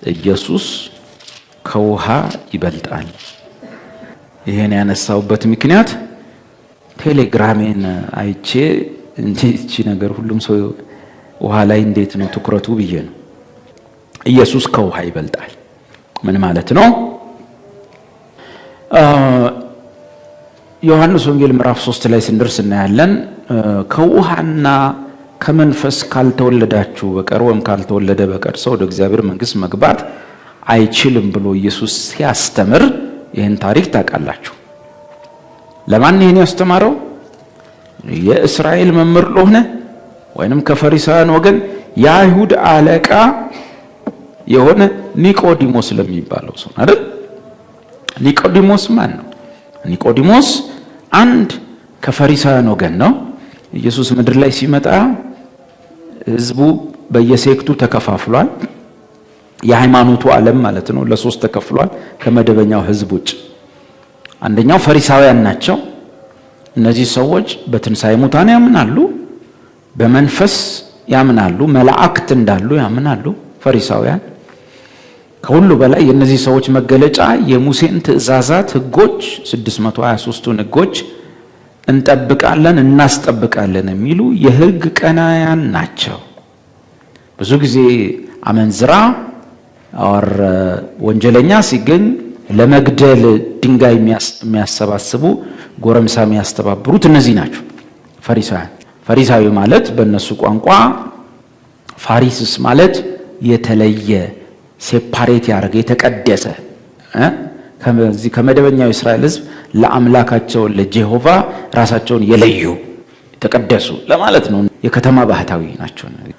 ኢየሱስ ከውሃ ይበልጣል። ይሄን ያነሳውበት ምክንያት ቴሌግራሜን አይቼ እንጂ ነገር ሁሉም ሰው ውሃ ላይ እንዴት ነው ትኩረቱ ብዬ ነው። ኢየሱስ ከውሃ ይበልጣል ምን ማለት ነው? ዮሐንስ ወንጌል ምዕራፍ 3 ላይ ስንደርስ እናያለን። ከውሃና ከመንፈስ ካልተወለዳችሁ በቀር ወይም ካልተወለደ በቀር ሰው ወደ እግዚአብሔር መንግሥት መግባት አይችልም ብሎ ኢየሱስ ሲያስተምር ይህን ታሪክ ታውቃላችሁ። ለማን ይህን ያስተማረው? የእስራኤል መምህር ለሆነ ወይንም ከፈሪሳውያን ወገን የአይሁድ አለቃ የሆነ ኒቆዲሞስ ለሚባለው ሰው አይደል? ኒቆዲሞስ ማን ነው? ኒቆዲሞስ አንድ ከፈሪሳውያን ወገን ነው። ኢየሱስ ምድር ላይ ሲመጣ ህዝቡ በየሴክቱ ተከፋፍሏል። የሃይማኖቱ ዓለም ማለት ነው ለሶስት ተከፍሏል ከመደበኛው ህዝብ ውጭ። አንደኛው ፈሪሳውያን ናቸው። እነዚህ ሰዎች በትንሣኤ ሙታን ያምናሉ፣ በመንፈስ ያምናሉ፣ መላእክት እንዳሉ ያምናሉ። ፈሪሳውያን ከሁሉ በላይ የእነዚህ ሰዎች መገለጫ የሙሴን ትእዛዛት ህጎች 623ቱን ህጎች እንጠብቃለን እናስጠብቃለን የሚሉ የህግ ቀናያን ናቸው። ብዙ ጊዜ አመንዝራ ወንጀለኛ ሲገኝ ለመግደል ድንጋይ የሚያሰባስቡ ጎረምሳ የሚያስተባብሩት እነዚህ ናቸው ፈሪሳውያን። ፈሪሳዊ ማለት በእነሱ ቋንቋ ፋሪስስ ማለት የተለየ ሴፓሬት ያደረገ የተቀደሰ ከዚህ ከመደበኛው እስራኤል ህዝብ ለአምላካቸው ለጄሆቫ ራሳቸውን የለዩ የተቀደሱ ለማለት ነው። የከተማ ባህታዊ ናቸው እነዚህ።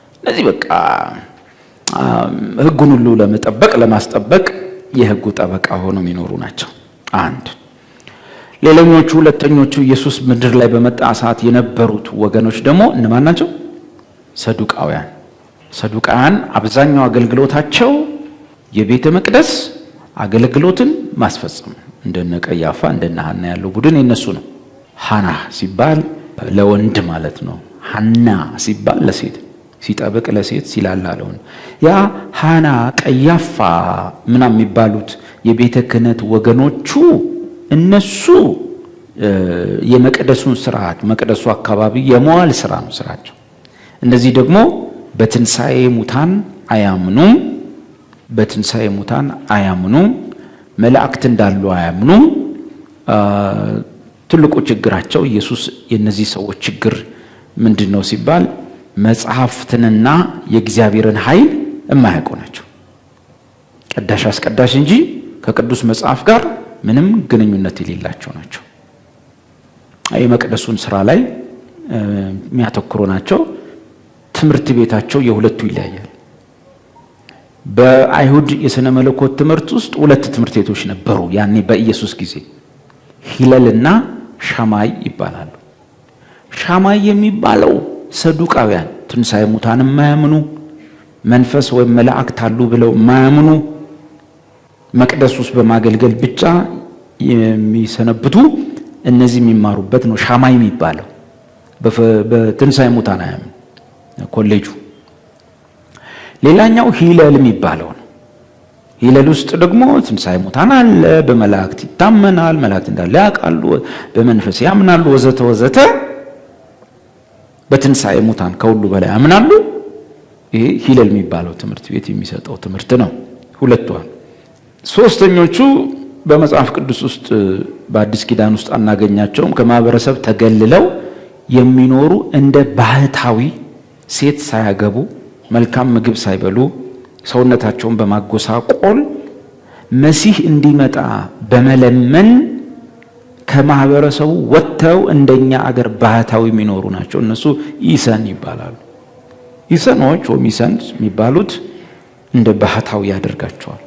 በቃ ህጉን ሁሉ ለመጠበቅ ለማስጠበቅ የህጉ ጠበቃ ሆነው የሚኖሩ ናቸው። አንድ ሌላኞቹ ሁለተኞቹ ኢየሱስ ምድር ላይ በመጣ ሰዓት የነበሩት ወገኖች ደግሞ እነማን ናቸው? ሰዱቃውያን። ሰዱቃውያን አብዛኛው አገልግሎታቸው የቤተ መቅደስ አገልግሎትን ማስፈጸም፣ እንደነ ቀያፋ እንደነ ሐና ያለው ቡድን የነሱ ነው። ሐና ሲባል ለወንድ ማለት ነው። ሐና ሲባል ለሴት፣ ሲጠብቅ ለሴት ሲላላ ለወንድ። ያ ሐና ቀያፋ ምናምን የሚባሉት የቤተ ክህነት ወገኖቹ እነሱ የመቅደሱን ስርዓት መቅደሱ አካባቢ የመዋል ስራ ነው ስራቸው። እነዚህ ደግሞ በትንሣኤ ሙታን አያምኑም። በትንሣኤ ሙታን አያምኑም። መላእክት እንዳሉ አያምኑም። ትልቁ ችግራቸው ኢየሱስ የነዚህ ሰዎች ችግር ምንድነው ሲባል መጽሐፍትንና የእግዚአብሔርን ኃይል የማያውቁ ናቸው። ቀዳሽ አስቀዳሽ እንጂ ከቅዱስ መጽሐፍ ጋር ምንም ግንኙነት የሌላቸው ናቸው። የመቅደሱን ስራ ላይ የሚያተኩሩ ናቸው። ትምህርት ቤታቸው የሁለቱ ይለያያል። በአይሁድ የሥነ መለኮት ትምህርት ውስጥ ሁለት ትምህርት ቤቶች ነበሩ ያኔ በኢየሱስ ጊዜ፣ ሂለልና ሻማይ ይባላሉ። ሻማይ የሚባለው ሰዱቃውያን ትንሣኤ ሙታን የማያምኑ መንፈስ ወይም መላእክት አሉ ብለው የማያምኑ መቅደስ ውስጥ በማገልገል ብቻ የሚሰነብቱ እነዚህ የሚማሩበት ነው ሻማይ የሚባለው። በትንሣኤ ሙታን አያምኑ ኮሌጁ። ሌላኛው ሂለል የሚባለው ነው። ሂለል ውስጥ ደግሞ ትንሣኤ ሙታን አለ፣ በመላእክት ይታመናል፣ መላእክት እንዳለ ያውቃሉ፣ በመንፈስ ያምናሉ፣ ወዘተ ወዘተ። በትንሣኤ ሙታን ከሁሉ በላይ ያምናሉ። ይሄ ሂለል የሚባለው ትምህርት ቤት የሚሰጠው ትምህርት ነው። ሁለቱ። ሶስተኞቹ በመጽሐፍ ቅዱስ ውስጥ በአዲስ ኪዳን ውስጥ አናገኛቸውም። ከማህበረሰብ ተገልለው የሚኖሩ እንደ ባህታዊ ሴት ሳያገቡ መልካም ምግብ ሳይበሉ ሰውነታቸውን በማጎሳቆል መሲህ እንዲመጣ በመለመን ከማህበረሰቡ ወጥተው እንደኛ አገር ባህታዊ የሚኖሩ ናቸው። እነሱ ኢሰን ይባላሉ። ኢሰኖች ወይም ኢሰንስ የሚባሉት እንደ ባህታዊ ያደርጋቸዋል።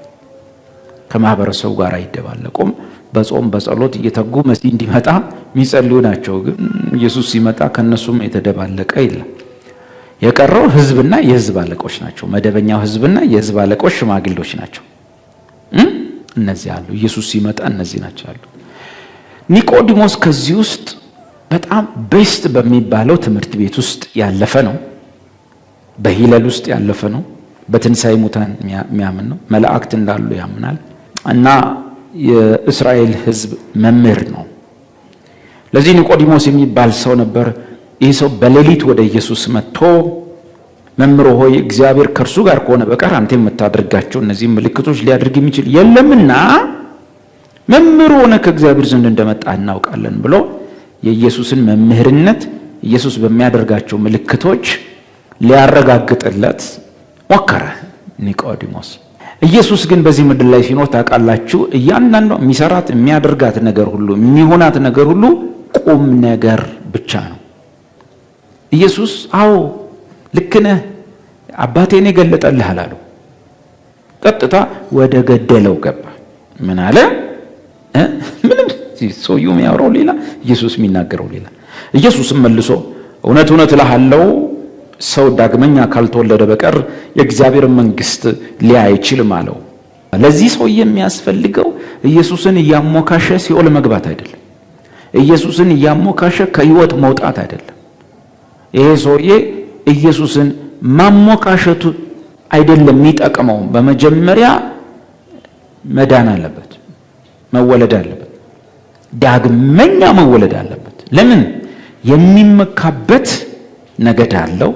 ከማህበረሰቡ ጋር አይደባለቁም። በጾም በጸሎት እየተጉ መሲህ እንዲመጣ የሚጸልዩ ናቸው። ግን ኢየሱስ ሲመጣ ከነሱም የተደባለቀ የለም። የቀረው ህዝብና የህዝብ አለቆች ናቸው። መደበኛው ህዝብና የህዝብ አለቆች ሽማግሌዎች ናቸው። እነዚህ አሉ። ኢየሱስ ሲመጣ እነዚህ ናቸው አሉ። ኒቆዲሞስ ከዚህ ውስጥ በጣም ቤስት በሚባለው ትምህርት ቤት ውስጥ ያለፈ ነው። በሂለል ውስጥ ያለፈ ነው። በትንሣኤ ሙታን የሚያምን ነው። መላእክት እንዳሉ ያምናል እና የእስራኤል ሕዝብ መምህር ነው። ለዚህ ኒቆዲሞስ የሚባል ሰው ነበር። ይህ ሰው በሌሊት ወደ ኢየሱስ መጥቶ መምህር ሆይ እግዚአብሔር ከእርሱ ጋር ከሆነ በቀር አንተ የምታደርጋቸው እነዚህ ምልክቶች ሊያደርግ የሚችል የለምና መምህር ሆነ ከእግዚአብሔር ዘንድ እንደመጣ እናውቃለን ብሎ የኢየሱስን መምህርነት ኢየሱስ በሚያደርጋቸው ምልክቶች ሊያረጋግጥለት ሞከረ ኒቆዲሞስ። ኢየሱስ ግን በዚህ ምድር ላይ ሲኖር ታውቃላችሁ፣ እያንዳንዱ የሚሰራት የሚያደርጋት ነገር ሁሉ የሚሆናት ነገር ሁሉ ቁም ነገር ብቻ ነው። ኢየሱስ አዎ ልክ ነህ አባቴን የገለጠልህ አላለው። ቀጥታ ወደ ገደለው ገባ። ምን አለ? ምንም ሰውየው የሚያወራው ሌላ፣ ኢየሱስ የሚናገረው ሌላ። ኢየሱስም መልሶ እውነት እውነት እልሃለሁ ሰው ዳግመኛ ካልተወለደ በቀር የእግዚአብሔር መንግሥት ሊያይ አይችልም አለው። ለዚህ ሰው የሚያስፈልገው ኢየሱስን እያሞካሸ ሲኦል መግባት አይደለም። ኢየሱስን እያሞካሸ ከሕይወት መውጣት አይደለም። ይሄ ሰውዬ ኢየሱስን ማሞካሸቱ አይደለም የሚጠቅመው። በመጀመሪያ መዳን አለበት፣ መወለድ አለበት፣ ዳግመኛ መወለድ አለበት። ለምን? የሚመካበት ነገድ አለው፣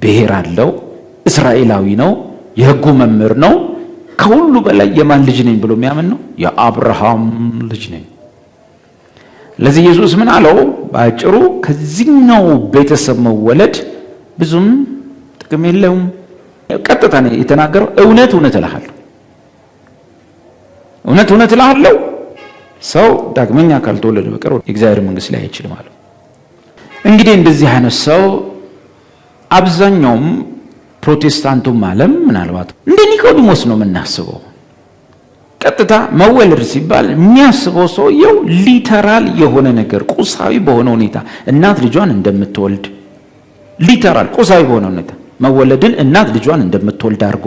ብሔር አለው፣ እስራኤላዊ ነው፣ የሕጉ መምህር ነው። ከሁሉ በላይ የማን ልጅ ነኝ ብሎ የሚያምን ነው? የአብርሃም ልጅ ነኝ። ለዚህ ኢየሱስ ምን አለው? በአጭሩ ከዚህኛው ቤተሰብ መወለድ ብዙም ጥቅም የለውም። ቀጥታ ነው የተናገረው። እውነት እውነት እልሃለሁ፣ እውነት እውነት እልሃለሁ ሰው ዳግመኛ ካልተወለደ በቀር የእግዚአብሔር መንግሥት ላይ አይችልም አለው። እንግዲህ እንደዚህ አይነት ሰው አብዛኛውም ፕሮቴስታንቱም ዓለም ምናልባት እንደ ኒቆዲሞስ ነው የምናስበው። ቀጥታ መወለድ ሲባል የሚያስበው ሰውየው ሊተራል የሆነ ነገር ቁሳዊ በሆነ ሁኔታ እናት ልጇን እንደምትወልድ ሊተራል ቁሳዊ በሆነ ሁኔታ መወለድን እናት ልጇን እንደምትወልድ አድርጎ፣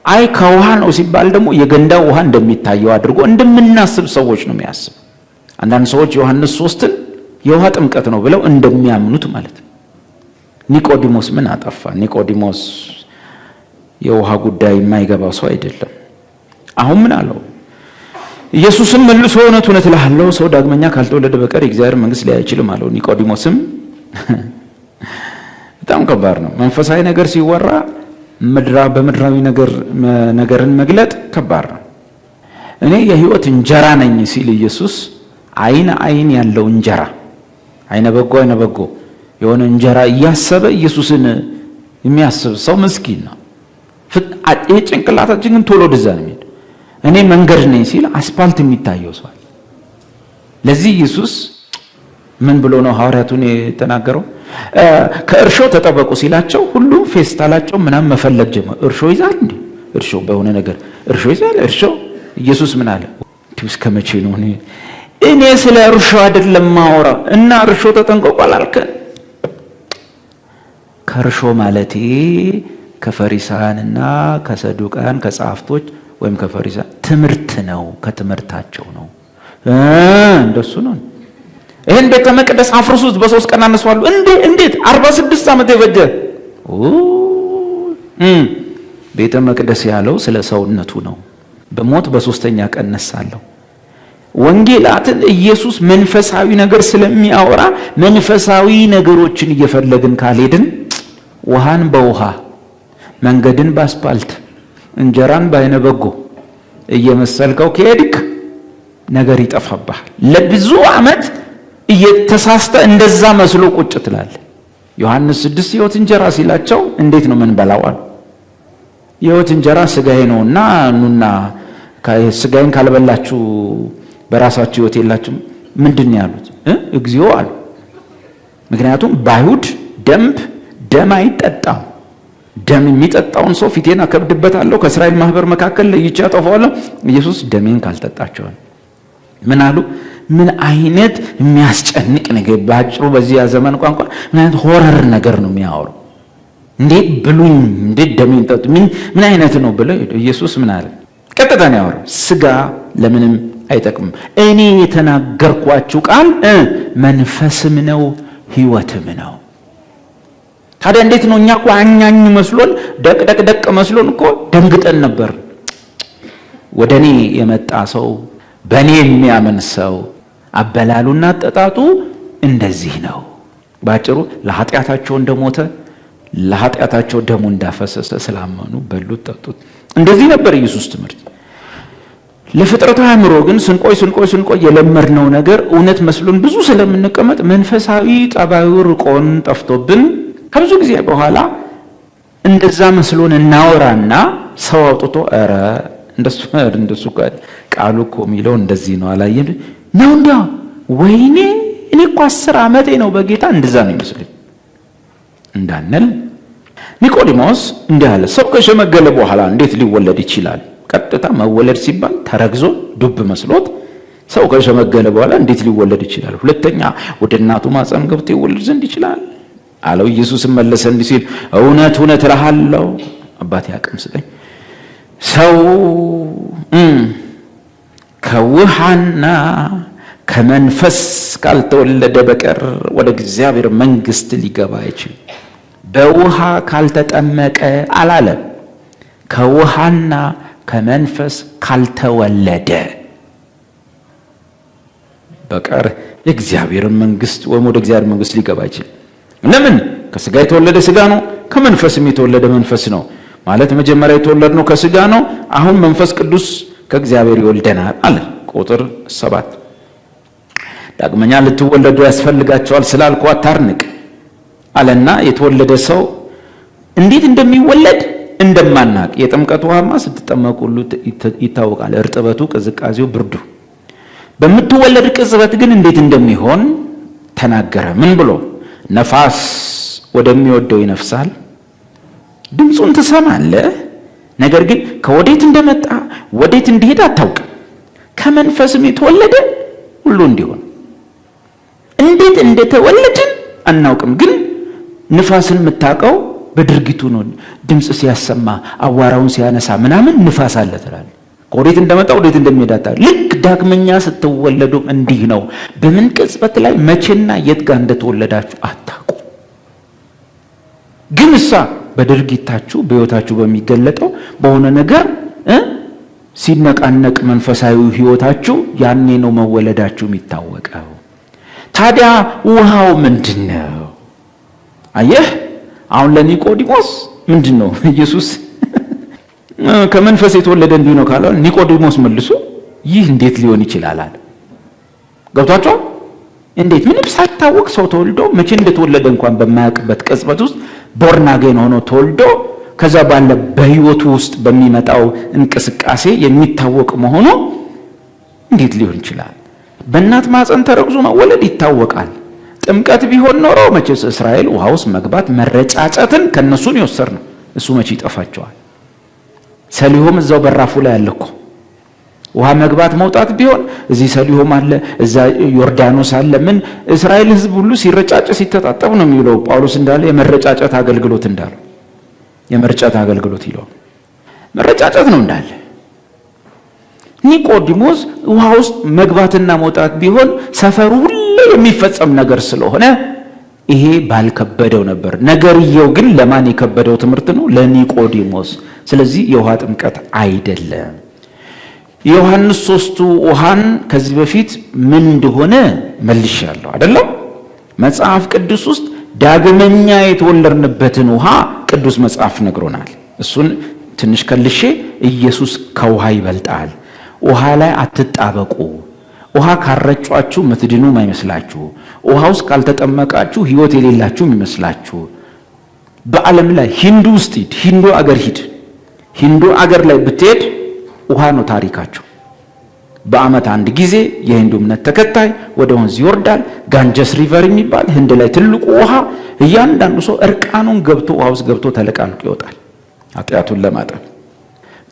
አይ ከውሃ ነው ሲባል ደግሞ የገንዳ ውሃ እንደሚታየው አድርጎ እንደምናስብ ሰዎች ነው የሚያስብ። አንዳንድ ሰዎች ዮሐንስ 3ን የውሃ ጥምቀት ነው ብለው እንደሚያምኑት ማለት ነው። ኒቆዲሞስ ምን አጠፋ? ኒቆዲሞስ የውሃ ጉዳይ የማይገባው ሰው አይደለም። አሁን ምን አለው? ኢየሱስም መልሶ እውነት እውነት እልሃለሁ ሰው ዳግመኛ ካልተወለደ በቀር የእግዚአብሔር መንግሥት ሊያይ አይችልም አለው። ኒቆዲሞስም በጣም ከባድ ነው። መንፈሳዊ ነገር ሲወራ በምድራዊ ነገርን መግለጥ ከባድ ነው። እኔ የሕይወት እንጀራ ነኝ ሲል ኢየሱስ አይን ያለው እንጀራ አይነ በጎ የሆነ እንጀራ እያሰበ ኢየሱስን የሚያስብ ሰው ምስኪን ነው። ጭንቅላታችን ግን ቶሎ ወደዛ ነው የሚሄድ። እኔ መንገድ ነኝ ሲል አስፓልት የሚታየው ሰው። ለዚህ ኢየሱስ ምን ብሎ ነው ሐዋርያቱን የተናገረው? ከእርሾ ተጠበቁ ሲላቸው ሁሉም ፌስታላቸው ምናምን መፈለግ ጀመሩ። እርሾ ይዛል እንዴ? እርሾ በሆነ ነገር እርሾ ይዛል። እርሾ ኢየሱስ ምን አለ? እስከ መቼ ነው እኔ ስለ እርሾ አይደለም ማወራ እና እርሾ ተጠንቀቋል አልከን? ከእርሾ ማለቴ ከፈሪሳውያንና ከሰዱቃን ከጸሐፍቶች ወይም ከፈሪሳውያን ትምህርት ነው፣ ከትምህርታቸው ነው። እንደሱ ነው። ይሄን ቤተ መቅደስ አፍርሱት በ3 ቀን አነሳዋለሁ። እንዴት 46 ዓመት የፈጀ ቤተ መቅደስ ያለው ስለ ሰውነቱ ነው። በሞት በ3ኛ ቀን እነሳለሁ። ወንጌላትን ኢየሱስ መንፈሳዊ ነገር ስለሚያወራ መንፈሳዊ ነገሮችን እየፈለግን ካልሄድን ውሃን በውሃ መንገድን በአስፓልት እንጀራን በአይነ በጎ እየመሰልከው ከሄድክ ነገር ይጠፋብሃል። ለብዙ ዓመት እየተሳስተ እንደዛ መስሎ ቁጭ ትላለህ። ዮሐንስ 6 ሕይወት እንጀራ ሲላቸው እንዴት ነው ምን በላዋል? የሕይወት እንጀራ ስጋዬ ነውና ኑና ስጋዬን ካልበላችሁ በራሳችሁ ሕይወት የላችሁም። ምንድን ያሉት? እግዚኦ አሉ። ምክንያቱም በአይሁድ ደም አይጠጣም። ደም የሚጠጣውን ሰው ፊቴን አከብድበታለሁ፣ ከእስራኤል ማህበር መካከል ለይቼ አጠፋዋለሁ። ኢየሱስ ደሜን ካልጠጣቸዋል ምን አሉ? ምን አይነት የሚያስጨንቅ ነገር! ባጭሩ በዚህ ዘመን ቋንቋ ምን አይነት ሆረር ነገር ነው የሚያወሩ? እንዴት ብሉኝ፣ እንዴት ደሜን ጠጡ፣ ምን አይነት ነው ብለው ኢየሱስ ምን አለ? ቀጥታ ነው ያወራው። ስጋ ለምንም አይጠቅምም። እኔ የተናገርኳችሁ ቃል መንፈስም ነው ሕይወትም ነው። ታዲያ እንዴት ነው? እኛ እኮ አኛኝ መስሎን ደቅ መስሎን እኮ ደንግጠን ነበር። ወደኔ የመጣ ሰው በእኔ የሚያምን ሰው አበላሉና አጠጣጡ እንደዚህ ነው። ባጭሩ ለኃጢአታቸው እንደሞተ ለኃጢአታቸው ደሙ እንዳፈሰሰ ስላመኑ በሉት ጠጡት። እንደዚህ ነበር ኢየሱስ ትምህርት። ለፍጥረታዊ አእምሮ ግን ስንቆይ የለመድነው ነገር እውነት መስሎን ብዙ ስለምንቀመጥ መንፈሳዊ ጠባዩ ርቆን ጠፍቶብን ከብዙ ጊዜ በኋላ እንደዛ መስሎን እናወራና ሰው አውጥቶ ኧረ እንደሱ ቃሉ እኮ የሚለው እንደዚህ ነው አላየም ነው እንዴ? ወይኔ እኔ እኮ 10 ዓመቴ ነው በጌታ እንደዛ ነው ይመስልኝ እንዳንል ኒቆዲሞስ እንዲህ አለ። ሰው ከሸመገለ በኋላ እንዴት ሊወለድ ይችላል? ቀጥታ መወለድ ሲባል ተረግዞ ዱብ መስሎት ሰው ከሸመገለ በኋላ እንዴት ሊወለድ ይችላል? ሁለተኛ ወደ እናቱ ማፀን ገብቶ ይወለድ ዘንድ ይችላል አለው። ኢየሱስም መለሰ እንዲህ ሲል እውነት እልሃለሁ አባቴ አቅም ስጠኝ፣ ሰው ከውሃና ከመንፈስ ካልተወለደ በቀር ወደ እግዚአብሔር መንግሥት ሊገባ አይችልም። በውሃ ካልተጠመቀ አላለም፣ ከውሃና ከመንፈስ ካልተወለደ በቀር የእግዚአብሔር መንግሥት ወይም ወደ እግዚአብሔር መንግሥት ሊገባ አይችልም። ለምን? ከስጋ የተወለደ ስጋ ነው፣ ከመንፈስም የተወለደ መንፈስ ነው። ማለት መጀመሪያ የተወለድነው ከስጋ ነው፣ አሁን መንፈስ ቅዱስ ከእግዚአብሔር ይወልደናል አለ። ቁጥር 7 ዳግመኛ ልትወለዱ ያስፈልጋቸዋል ስላልኩ አታርንቅ አለና የተወለደ ሰው እንዴት እንደሚወለድ እንደማናቅ የጥምቀት ውሃማ ስትጠመቁ ሁሉ ይታወቃል። እርጥበቱ፣ ቅዝቃዜው፣ ብርዱ በምትወለድ ቅጽበት ግን እንዴት እንደሚሆን ተናገረ። ምን ብሎ? ነፋስ ወደሚወደው ይነፍሳል፣ ድምፁን ትሰማለህ፣ ነገር ግን ከወዴት እንደመጣ ወዴት እንዲሄድ አታውቅም። ከመንፈስም የተወለደ ሁሉ እንዲሆን እንዴት እንደተወለድን አናውቅም። ግን ንፋስን የምታውቀው በድርጊቱ ነው። ድምፅ ሲያሰማ አዋራውን ሲያነሳ ምናምን ንፋስ አለ ትላለህ። ከወዴት እንደመጣ ወዴት እንደሚሄድ አታውቅም። ልክ ዳግመኛ ስትወለዱም እንዲህ ነው። በምን ቅጽበት ላይ መቼና የት ጋር እንደተወለዳችሁ አታውቁ። ግን በድርጊታችሁ በሕይወታችሁ በሚገለጠው በሆነ ነገር ሲነቃነቅ መንፈሳዊ ሕይወታችሁ ያኔ ነው መወለዳችሁ የሚታወቀው። ታዲያ ውሃው ምንድነው? አየህ አሁን ለኒቆዲሞስ ምንድነው? ኢየሱስ ከመንፈስ የተወለደ እንዲህ ነው ካለው ኒቆዲሞስ መልሶ ይህ እንዴት ሊሆን ይችላል አለ። ገብቷችኋል? እንዴት ምንም ሳይታወቅ ሰው ተወልዶ መቼ እንደተወለደ እንኳን በማያውቅበት ቅጽበት ውስጥ ቦርን አጌን ሆኖ ተወልዶ ከዛ ባለ በሕይወቱ ውስጥ በሚመጣው እንቅስቃሴ የሚታወቅ መሆኑ እንዴት ሊሆን ይችላል? በእናት ማፀን ተረግዞ መወለድ ይታወቃል። ጥምቀት ቢሆን ኖሮ መቼስ እስራኤል ውሃ ውስጥ መግባት መረጫጨትን ከነሱን ይወሰር ነው። እሱ መቼ ይጠፋቸዋል? ሰሊሆም እዛው በራፉ ላይ አለ እኮ። ውሃ መግባት መውጣት ቢሆን እዚህ ሰሊሆም አለ፣ እዛ ዮርዳኖስ አለ። ምን እስራኤል ሕዝብ ሁሉ ሲረጫጭ ሲተጣጠብ ነው የሚለው ጳውሎስ እንዳለ የመረጫጨት አገልግሎት እንዳለው የመርጨት አገልግሎት ይለው መረጫጨት ነው እንዳለ። ኒቆዲሞስ ውሃ ውስጥ መግባትና መውጣት ቢሆን ሰፈሩ ሁሉ የሚፈጸም ነገር ስለሆነ ይሄ ባልከበደው ነበር። ነገርየው ግን ለማን የከበደው ትምህርት ነው? ለኒቆዲሞስ። ስለዚህ የውሃ ጥምቀት አይደለም። ዮሐንስ 3 ውሃን ከዚህ በፊት ምን እንደሆነ መልሻለሁ አይደለም? መጽሐፍ ቅዱስ ውስጥ ዳግመኛ የተወለድንበትን ውሃ ቅዱስ መጽሐፍ ነግሮናል። እሱን ትንሽ ከልሼ ኢየሱስ ከውሃ ይበልጣል። ውሃ ላይ አትጣበቁ። ውሃ ካረጫችሁ ምትድኑ አይመስላችሁ። ውሃ ውስጥ ካልተጠመቃችሁ ሕይወት የሌላችሁ ይመስላችሁ። በዓለም ላይ ሂንዱ ውስጥ ሂድ፣ ሂንዱ አገር ሂድ። ሂንዱ አገር ላይ ብትሄድ ውሃ ነው ታሪካቸው። በዓመት አንድ ጊዜ የሂንዱ እምነት ተከታይ ወደ ወንዝ ይወርዳል። ጋንጀስ ሪቨር የሚባል ህንድ ላይ ትልቁ ውሃ። እያንዳንዱ ሰው እርቃኑን ገብቶ ውሃ ውስጥ ገብቶ ተለቃልቆ ይወጣል ኃጢአቱን ለማጠብ።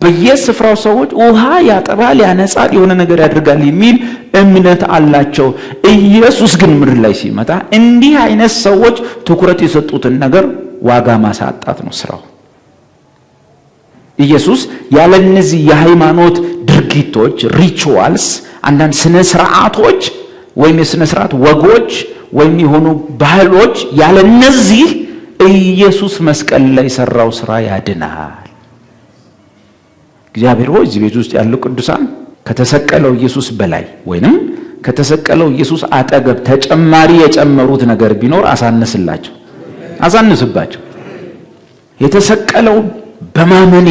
በየስፍራው ሰዎች ውሃ ያጠባል፣ ያነጻል፣ የሆነ ነገር ያደርጋል የሚል እምነት አላቸው። ኢየሱስ ግን ምድር ላይ ሲመጣ እንዲህ አይነት ሰዎች ትኩረት የሰጡትን ነገር ዋጋ ማሳጣት ነው ስራው። ኢየሱስ ያለ እነዚህ የሃይማኖት ድርጊቶች ሪቹዋልስ፣ አንዳንድ ስነ ስርዓቶች ወይም የስነ ስርዓት ወጎች ወይም የሆኑ ባህሎች ያለ እነዚህ ኢየሱስ መስቀል ላይ ሰራው ስራ ያድናል። እግዚአብሔር ሆይ እዚህ ቤት ውስጥ ያሉ ቅዱሳን ከተሰቀለው ኢየሱስ በላይ ወይንም ከተሰቀለው ኢየሱስ አጠገብ ተጨማሪ የጨመሩት ነገር ቢኖር አሳንስባቸው። የተሰቀለው በማመኔ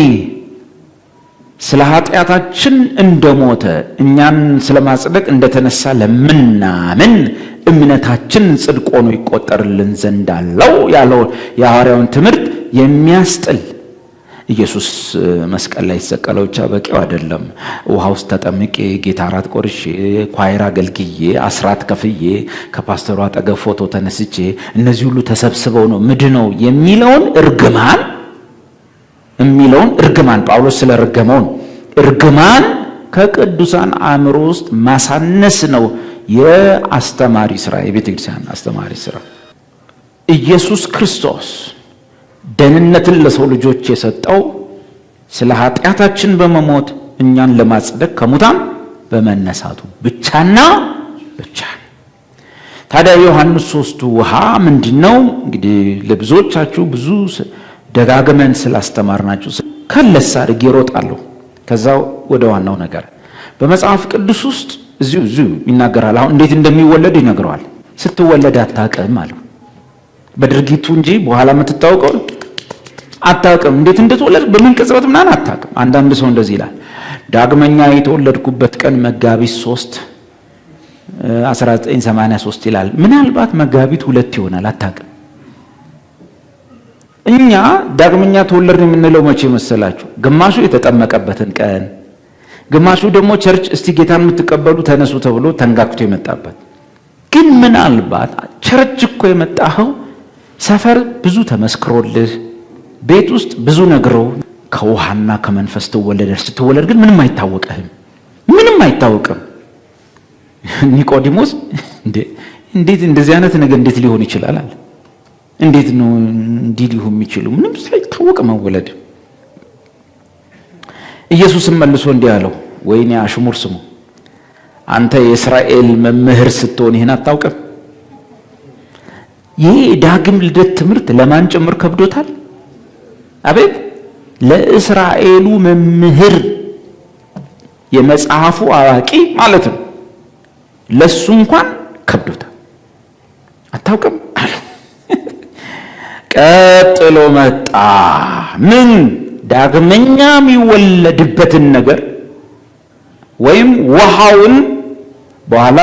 ስለ ኃጢአታችን እንደሞተ እኛን ስለማጽደቅ እንደተነሳ ለምናምን እምነታችን ጽድቅ ሆኖ ይቆጠርልን ዘንድ አለው ያለው የሐዋርያውን ትምህርት የሚያስጥል ኢየሱስ መስቀል ላይ የተሰቀለው ብቻ በቂው አይደለም። ውሃ ውስጥ ተጠምቄ ጌታ እራት ቆርሼ ኳይራ አገልግዬ አስራት ከፍዬ ከፓስተሩ አጠገብ ፎቶ ተነስቼ እነዚህ ሁሉ ተሰብስበው ነው ምድነው የሚለውን እርግማን ጳውሎስ ስለረገመው እርግማን ከቅዱሳን አእምሮ ውስጥ ማሳነስ ነው የአስተማሪ ስራ፣ የቤተ ክርስቲያን አስተማሪ ስራ። ኢየሱስ ክርስቶስ ደህንነትን ለሰው ልጆች የሰጠው ስለ ኃጢአታችን በመሞት እኛን ለማጽደቅ ከሙታን በመነሳቱ ብቻና ብቻ። ታዲያ ዮሐንስ 3 ውሃ ምንድነው? እንግዲህ ለብዙዎቻችሁ ብዙ ደጋግመን ስላስተማርናችሁ ከለስ አድርጌ እሮጣለሁ። ከዛው ወደ ዋናው ነገር በመጽሐፍ ቅዱስ ውስጥ እዚሁ ይናገራል። አሁን እንዴት እንደሚወለድ ይነግረዋል። ስትወለድ አታውቅም አለው። በድርጊቱ እንጂ በኋላ የምትታወቀው አታውቅም። እንዴት እንደተወለድ በምን ቅጽበት ምናምን አታውቅም። አንዳንድ ሰው እንደዚህ ይላል፣ ዳግመኛ የተወለድኩበት ቀን መጋቢት 3 1983 ይላል። ምናልባት መጋቢት 2 ይሆናል፣ አታውቅም። እኛ ዳግመኛ ተወለድን የምንለው መቼ መሰላችሁ? ግማሹ የተጠመቀበትን ቀን፣ ግማሹ ደግሞ ቸርች እስቲ ጌታን የምትቀበሉ ተነሱ ተብሎ ተንጋክቶ የመጣበት። ግን ምናልባት ቸርች እኮ የመጣኸው ሰፈር ብዙ ተመስክሮልህ ቤት ውስጥ ብዙ ነግሮ ከውሃና ከመንፈስ ስትወለድ ግን ምንም አይታወቅም። ኒቆዲሞስ እንዴት እንደዚህ አይነት ነገር እንዴት ሊሆን ይችላል አለ። እንዴት ነው እንዲህ ሊሆን የሚችለው? ምንም ሳይታወቅ መወለድ። ኢየሱስም መልሶ እንዲህ አለው፣ ወይኔ አሽሙር ስሙ፣ አንተ የእስራኤል መምህር ስትሆን ይህን አታውቅም? ይህ ዳግም ልደት ትምህርት ለማን ጭምር ከብዶታል? አቤት ለእስራኤሉ መምህር የመጽሐፉ አዋቂ ማለት ነው። ለሱ እንኳን ከብዶታል። አታውቅም? ቀጥሎ መጣ። ምን? ዳግመኛ የሚወለድበትን ነገር ወይም ውሃውን በኋላ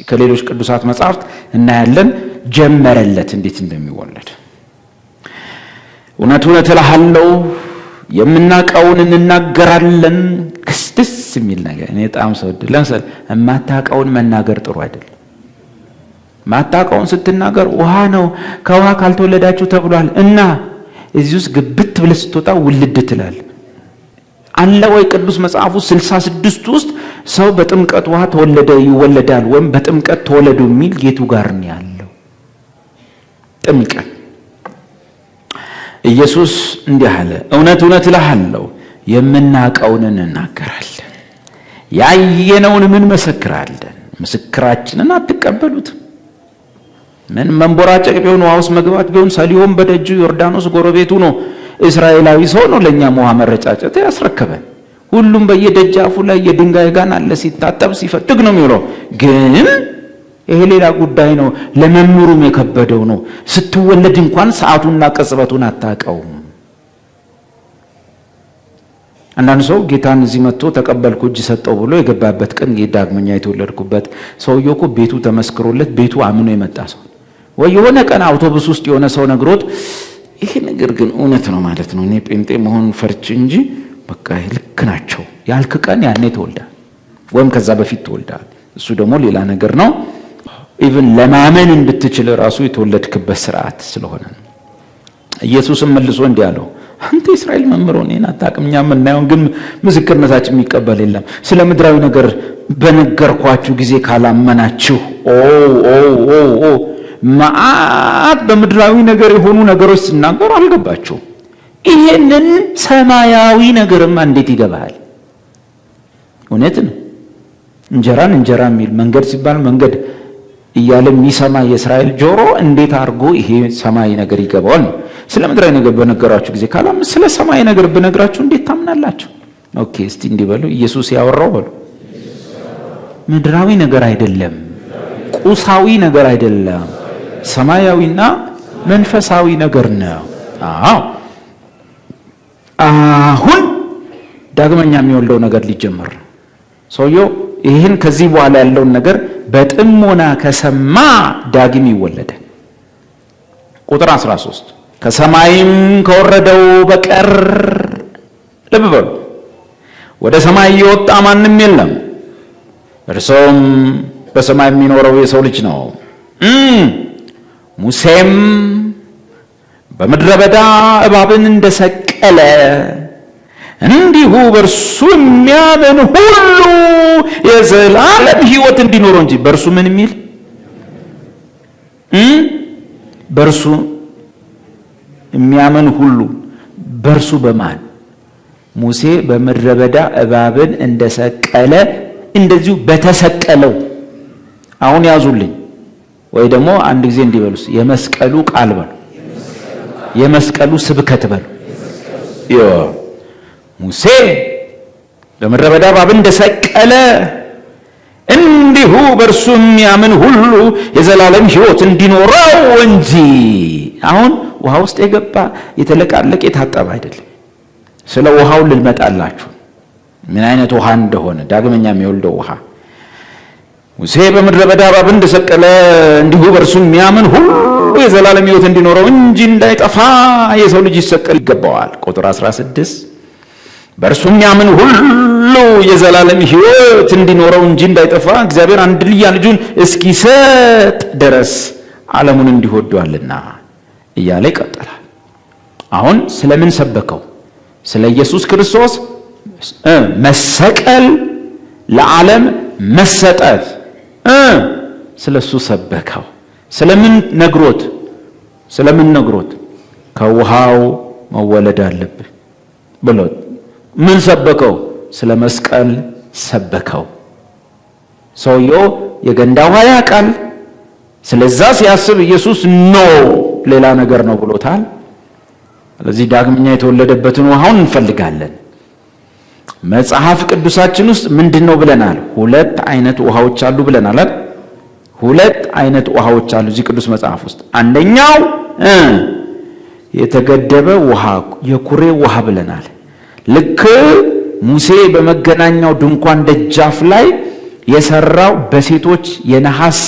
ከሌሎች ቅዱሳት መጻሕፍት እናያለን ጀመረለት እንዴት እንደሚወለድ። እውነት እልሃለሁ የምናውቀውን እንናገራለን። ደስ የሚል ነገር እኔ በጣም ሰው ለምሳሌ የማታውቀውን መናገር ጥሩ አይደለም። ማታውቀውን ስትናገር ውሃ ነው ከውሃ ካልተወለዳችሁ ተብሏል እና እዚህ ውስጥ ግብት ብለህ ስትወጣ ውልድ ትላለህ። አለ ወይ ቅዱስ መጽሐፉ 66 ውስጥ ሰው በጥምቀት ውሃ ይወለዳል ወይም በጥምቀት ተወለዱ የሚል የቱ ጋር ነው ያለው? ጥምቀት። ኢየሱስ እንዲህ አለ፣ እውነት እልሃለሁ የምናውቀውን እንናገራለን፣ ያየነውን እንመሰክራለን፣ ምስክራችንን አትቀበሉትም። ምን መንቦራጨቅ ቢሆን ውሃ ውስጥ መግባት ቢሆን ሰሊሆም በደጁ ዮርዳኖስ ጎረቤቱ ነው። እስራኤላዊ ሰው ነው ለኛ ውሃ መረጫጨት ያስረከበን። ሁሉም በየደጃፉ ላይ የድንጋይ ጋን አለ፣ ሲታጠብ ሲፈትግ ነው የሚውለው። ግን ይሄ ሌላ ጉዳይ ነው። ለመምሩም የከበደው ነው። ስትወለድ እንኳን ሰዓቱና ቅጽበቱን አታውቀውም። አንዳንድ ሰው ጌታን እዚህ መጥቶ ተቀበልኩ እጅ ሰጠው ብሎ የገባበት ቀን ዳግመኛ የተወለድኩበት ሰውየው እኮ ቤቱ ተመስክሮለት ቤቱ አምኖ የመጣ ሰው ወይ የሆነ ቀን አውቶቡስ ውስጥ የሆነ ሰው ነግሮት ይሄ ነገር ግን እውነት ነው ማለት ነው፣ እኔ ጴንጤ መሆን ፈርች እንጂ በቃ ልክ ናቸው ያልክ ቀን ያኔ ተወልዳል ወይም ከዛ በፊት ተወልዳል። እሱ ደግሞ ሌላ ነገር ነው። ኢቭን ለማመን እንድትችል ራሱ የተወለድክበት ስርዓት ስለሆነ ነው። ኢየሱስም መልሶ እንዲህ አለው፣ አንተ እስራኤል መምህር ሆነህ አታውቅም። እኛ የምናየውን ግን ምስክርነታችን የሚቀበል የለም። ስለ ምድራዊ ነገር በነገርኳችሁ ጊዜ ካላመናችሁ መዓት በምድራዊ ነገር የሆኑ ነገሮች ሲናገሩ አልገባችሁም። ይሄንን ሰማያዊ ነገርማ እንዴት ይገባል? እውነት ነው። እንጀራን እንጀራ የሚል መንገድ ሲባል መንገድ እያለ የሚሰማ የእስራኤል ጆሮ እንዴት አድርጎ ይሄ ሰማይ ነገር ይገባዋል? ስለ ምድራዊ ነገር በነገራችሁ ጊዜ ካላም ስለ ሰማይ ነገር ብነግራችሁ እንዴት ታምናላችሁ? ኦኬ እስቲ እንዲህ በሉ፣ ኢየሱስ ያወራው በሉ ምድራዊ ነገር አይደለም፣ ቁሳዊ ነገር አይደለም፣ ሰማያዊና መንፈሳዊ ነገር ነው። አሁን ዳግመኛ የሚወልደው ነገር ሊጀመር ሰውየው ይህን ከዚህ በኋላ ያለውን ነገር በጥሞና ከሰማ ዳግም ይወለዳል። ቁጥር 13 ከሰማይም ከወረደው በቀር ልብ በሉ ወደ ሰማይ የወጣ ማንም የለም፣ እርሱም በሰማይ የሚኖረው የሰው ልጅ ነው። ሙሴም በምድረ በዳ እባብን እንደሰቀለ እንዲሁ በእርሱ የሚያምን ሁሉ የዘላለም ሕይወት እንዲኖረው እንጂ በእርሱ ምን የሚል በእርሱ የሚያምን ሁሉ በእርሱ በማን ሙሴ በምድረ በዳ እባብን እንደሰቀለ እንደዚሁ በተሰቀለው። አሁን ያዙልኝ ወይ ደግሞ አንድ ጊዜ እንዲበሉስ የመስቀሉ ቃል በሉ፣ የመስቀሉ ስብከት በሉ። ሙሴ በምድረ በዳ እባብን እንደሰቀለ እንዲሁ በእርሱ የሚያምን ሁሉ የዘላለም ሕይወት እንዲኖረው እንጂ። አሁን ውሃ ውስጥ የገባ የተለቃለቀ የታጠበ አይደለም። ስለ ውሃው ልመጣላችሁ ምን አይነት ውሃ እንደሆነ ዳግመኛ የሚወልደው ውሃ። ሙሴ በምድረ በዳ እባብን እንደሰቀለ እንዲሁ በእርሱ የሚያምን ሁሉ የዘላለም ሕይወት እንዲኖረው እንጂ እንዳይጠፋ የሰው ልጅ ይሰቀል ይገባዋል። ቁጥር 16 በእርሱ የሚያምን ሁሉ የዘላለም ሕይወት እንዲኖረው እንጂ እንዳይጠፋ እግዚአብሔር አንድያ ልጁን እስኪሰጥ ድረስ ዓለሙን እንዲሁ ወዷልና እያለ ይቀጥላል። አሁን ስለምን ሰበከው? ስለ ኢየሱስ ክርስቶስ መሰቀል፣ ለዓለም መሰጠት፣ ስለሱ ሰበከው። ስለምን ነግሮት? ከውሃው መወለድ አለብህ ብሎት ምን ሰበከው? ስለ መስቀል ሰበከው። ሰውየው የገንዳ ውሃ ያውቃል። ስለዛ ሲያስብ ኢየሱስ ሌላ ነገር ነው ብሎታል። ስለዚህ ዳግመኛ የተወለደበትን ውሃውን እንፈልጋለን። መጽሐፍ ቅዱሳችን ውስጥ ምንድነው ብለናል? ሁለት አይነት ውሃዎች አሉ ብለናል አይደል? ሁለት አይነት ውሃዎች አሉ እዚህ ቅዱስ መጽሐፍ ውስጥ። አንደኛው የተገደበ ውሃ የኩሬ ውሃ ብለናል። ልክ ሙሴ በመገናኛው ድንኳን ደጃፍ ላይ የሰራው በሴቶች የነሐስ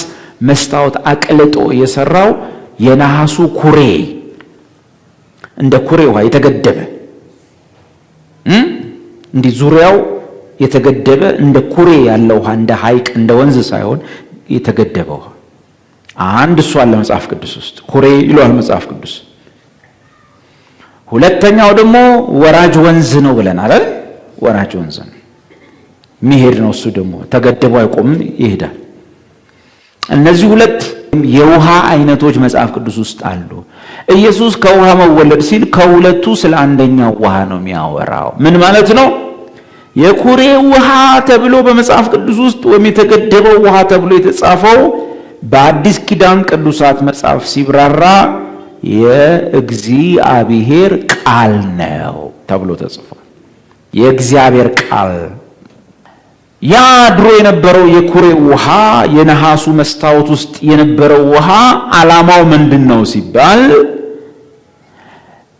መስታወት አቅልጦ የሰራው የነሐሱ ኩሬ እንደ ኩሬ ውሃ የተገደበ እንዲህ ዙሪያው የተገደበ እንደ ኩሬ ያለ ውሃ እንደ ሐይቅ እንደ ወንዝ ሳይሆን የተገደበ ውሃ አንድ እሱ አለ መጽሐፍ ቅዱስ ውስጥ ኩሬ ይሏል መጽሐፍ ቅዱስ። ሁለተኛው ደግሞ ወራጅ ወንዝ ነው ብለናል አይደል? ወራጅ ወንዝ ነው የሚሄድ ነው። እሱ ደግሞ ተገድቦ አይቆምም፣ ይሄዳል። እነዚህ ሁለት የውሃ አይነቶች መጽሐፍ ቅዱስ ውስጥ አሉ። ኢየሱስ ከውሃ መወለድ ሲል ከሁለቱ ስለ አንደኛው ውሃ ነው የሚያወራው። ምን ማለት ነው? የኩሬ ውሃ ተብሎ በመጽሐፍ ቅዱስ ውስጥ ወይም የተገደበው ውሃ ተብሎ የተጻፈው በአዲስ ኪዳን ቅዱሳት መጽሐፍ ሲብራራ የእግዚአብሔር ቃል ነው ተብሎ ተጽፏል። የእግዚአብሔር ቃል ያ ድሮ የነበረው የኩሬ ውሃ የነሐሱ መስታወት ውስጥ የነበረው ውሃ ዓላማው ምንድነው ሲባል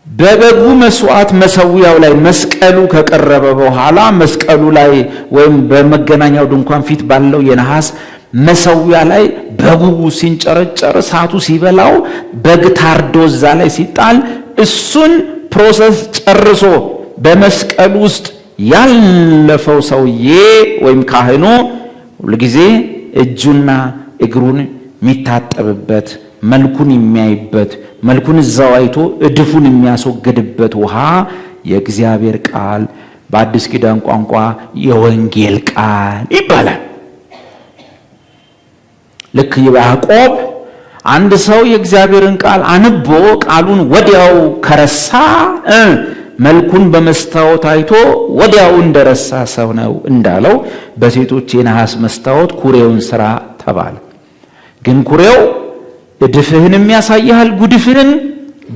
በበጉ መስዋዕት መሰዊያው ላይ መስቀሉ ከቀረበ በኋላ መስቀሉ ላይ ወይም በመገናኛው ድንኳን ፊት ባለው የነሐስ መሰዊያ ላይ በጉ ሲንጨረጨር እሳቱ ሲበላው በግ ታርዶ እዛ ላይ ሲጣል እሱን ፕሮሰስ ጨርሶ በመስቀሉ ውስጥ ያለፈው ሰውዬ ወይም ካህኑ ሁልጊዜ እጁና እግሩን የሚታጠብበት መልኩን የሚያይበት መልኩን እዛው አይቶ እድፉን የሚያስወግድበት ውሃ የእግዚአብሔር ቃል በአዲስ ኪዳን ቋንቋ የወንጌል ቃል ይባላል። ልክ ያዕቆብ አንድ ሰው የእግዚአብሔርን ቃል አንቦ ቃሉን ወዲያው ከረሳ መልኩን በመስታወት አይቶ ወዲያው እንደረሳ ሰው ነው እንዳለው በሴቶች የነሐስ መስታወት ኩሬውን ስራ ተባለ። ግን ኩሬው እድፍህንም ያሳይሃል፣ ጉድፍህን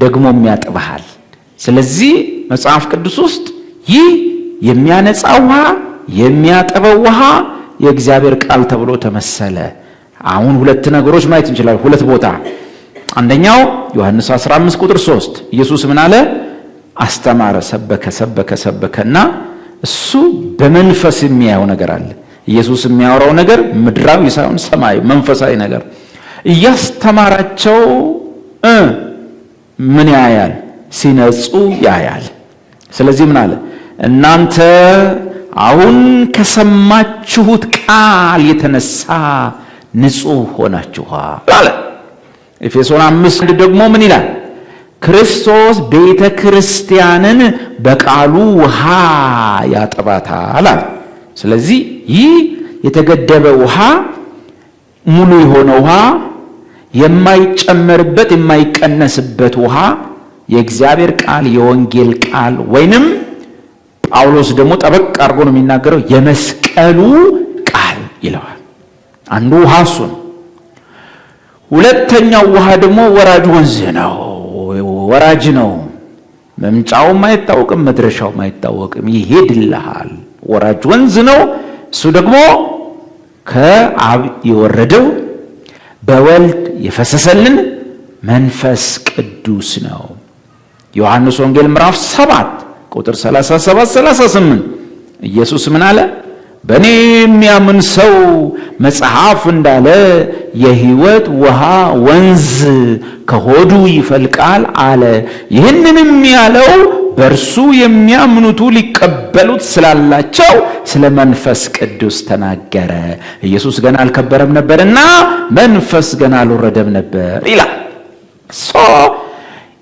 ደግሞም ያጥብሃል። ስለዚህ መጽሐፍ ቅዱስ ውስጥ ይህ የሚያነጻ ውሃ የሚያጠበው ውሃ የእግዚአብሔር ቃል ተብሎ ተመሰለ። አሁን ሁለት ነገሮች ማየት እንችላለን፣ ሁለት ቦታ። አንደኛው ዮሐንስ 15 ቁጥር 3 ኢየሱስ ምን አለ? አስተማረ፣ ሰበከና እሱ በመንፈስ የሚያየው ነገር አለ። ኢየሱስ የሚያወራው ነገር ምድራዊ ሳይሆን ሰማያዊ መንፈሳዊ ነገር እያስተማራቸው ምን ያያል? ሲነጹ ያያል። ስለዚህ ምን አለ? እናንተ አሁን ከሰማችሁት ቃል የተነሳ ንጹህ ሆናችኋል አለ። ኤፌሶን 5 ደግሞ ምን ይላል? ክርስቶስ ቤተ ክርስቲያንን በቃሉ ውሃ ያጠባታል አለ። ስለዚህ ይህ የተገደበ ውሃ፣ ሙሉ የሆነ ውሃ፣ የማይጨመርበት የማይቀነስበት ውሃ የእግዚአብሔር ቃል የወንጌል ቃል ወይንም ጳውሎስ ደግሞ ጠበቅ አድርጎ ነው የሚናገረው የመስቀሉ ቃል ይለዋል። አንዱ ውሃ እሱ ነው። ሁለተኛው ውሃ ደግሞ ወራጅ ወንዝ ነው። ወራጅ ነው። መምጫውም አይታወቅም፣ መድረሻውም አይታወቅም፣ ይሄድልሃል። ወራጅ ወንዝ ነው። እሱ ደግሞ ከአብ የወረደው በወልድ የፈሰሰልን መንፈስ ቅዱስ ነው። ዮሐንስ ወንጌል ምዕራፍ 7 ቁጥር 37-38 ኢየሱስ ምን አለ? በእኔ የሚያምን ሰው መጽሐፍ እንዳለ የሕይወት ውሃ ወንዝ ከሆዱ ይፈልቃል አለ። ይህንንም ያለው በእርሱ የሚያምኑቱ ሊቀበሉት ስላላቸው ስለ መንፈስ ቅዱስ ተናገረ። ኢየሱስ ገና አልከበረም ነበርና መንፈስ ገና አልወረደም ነበር ይላል።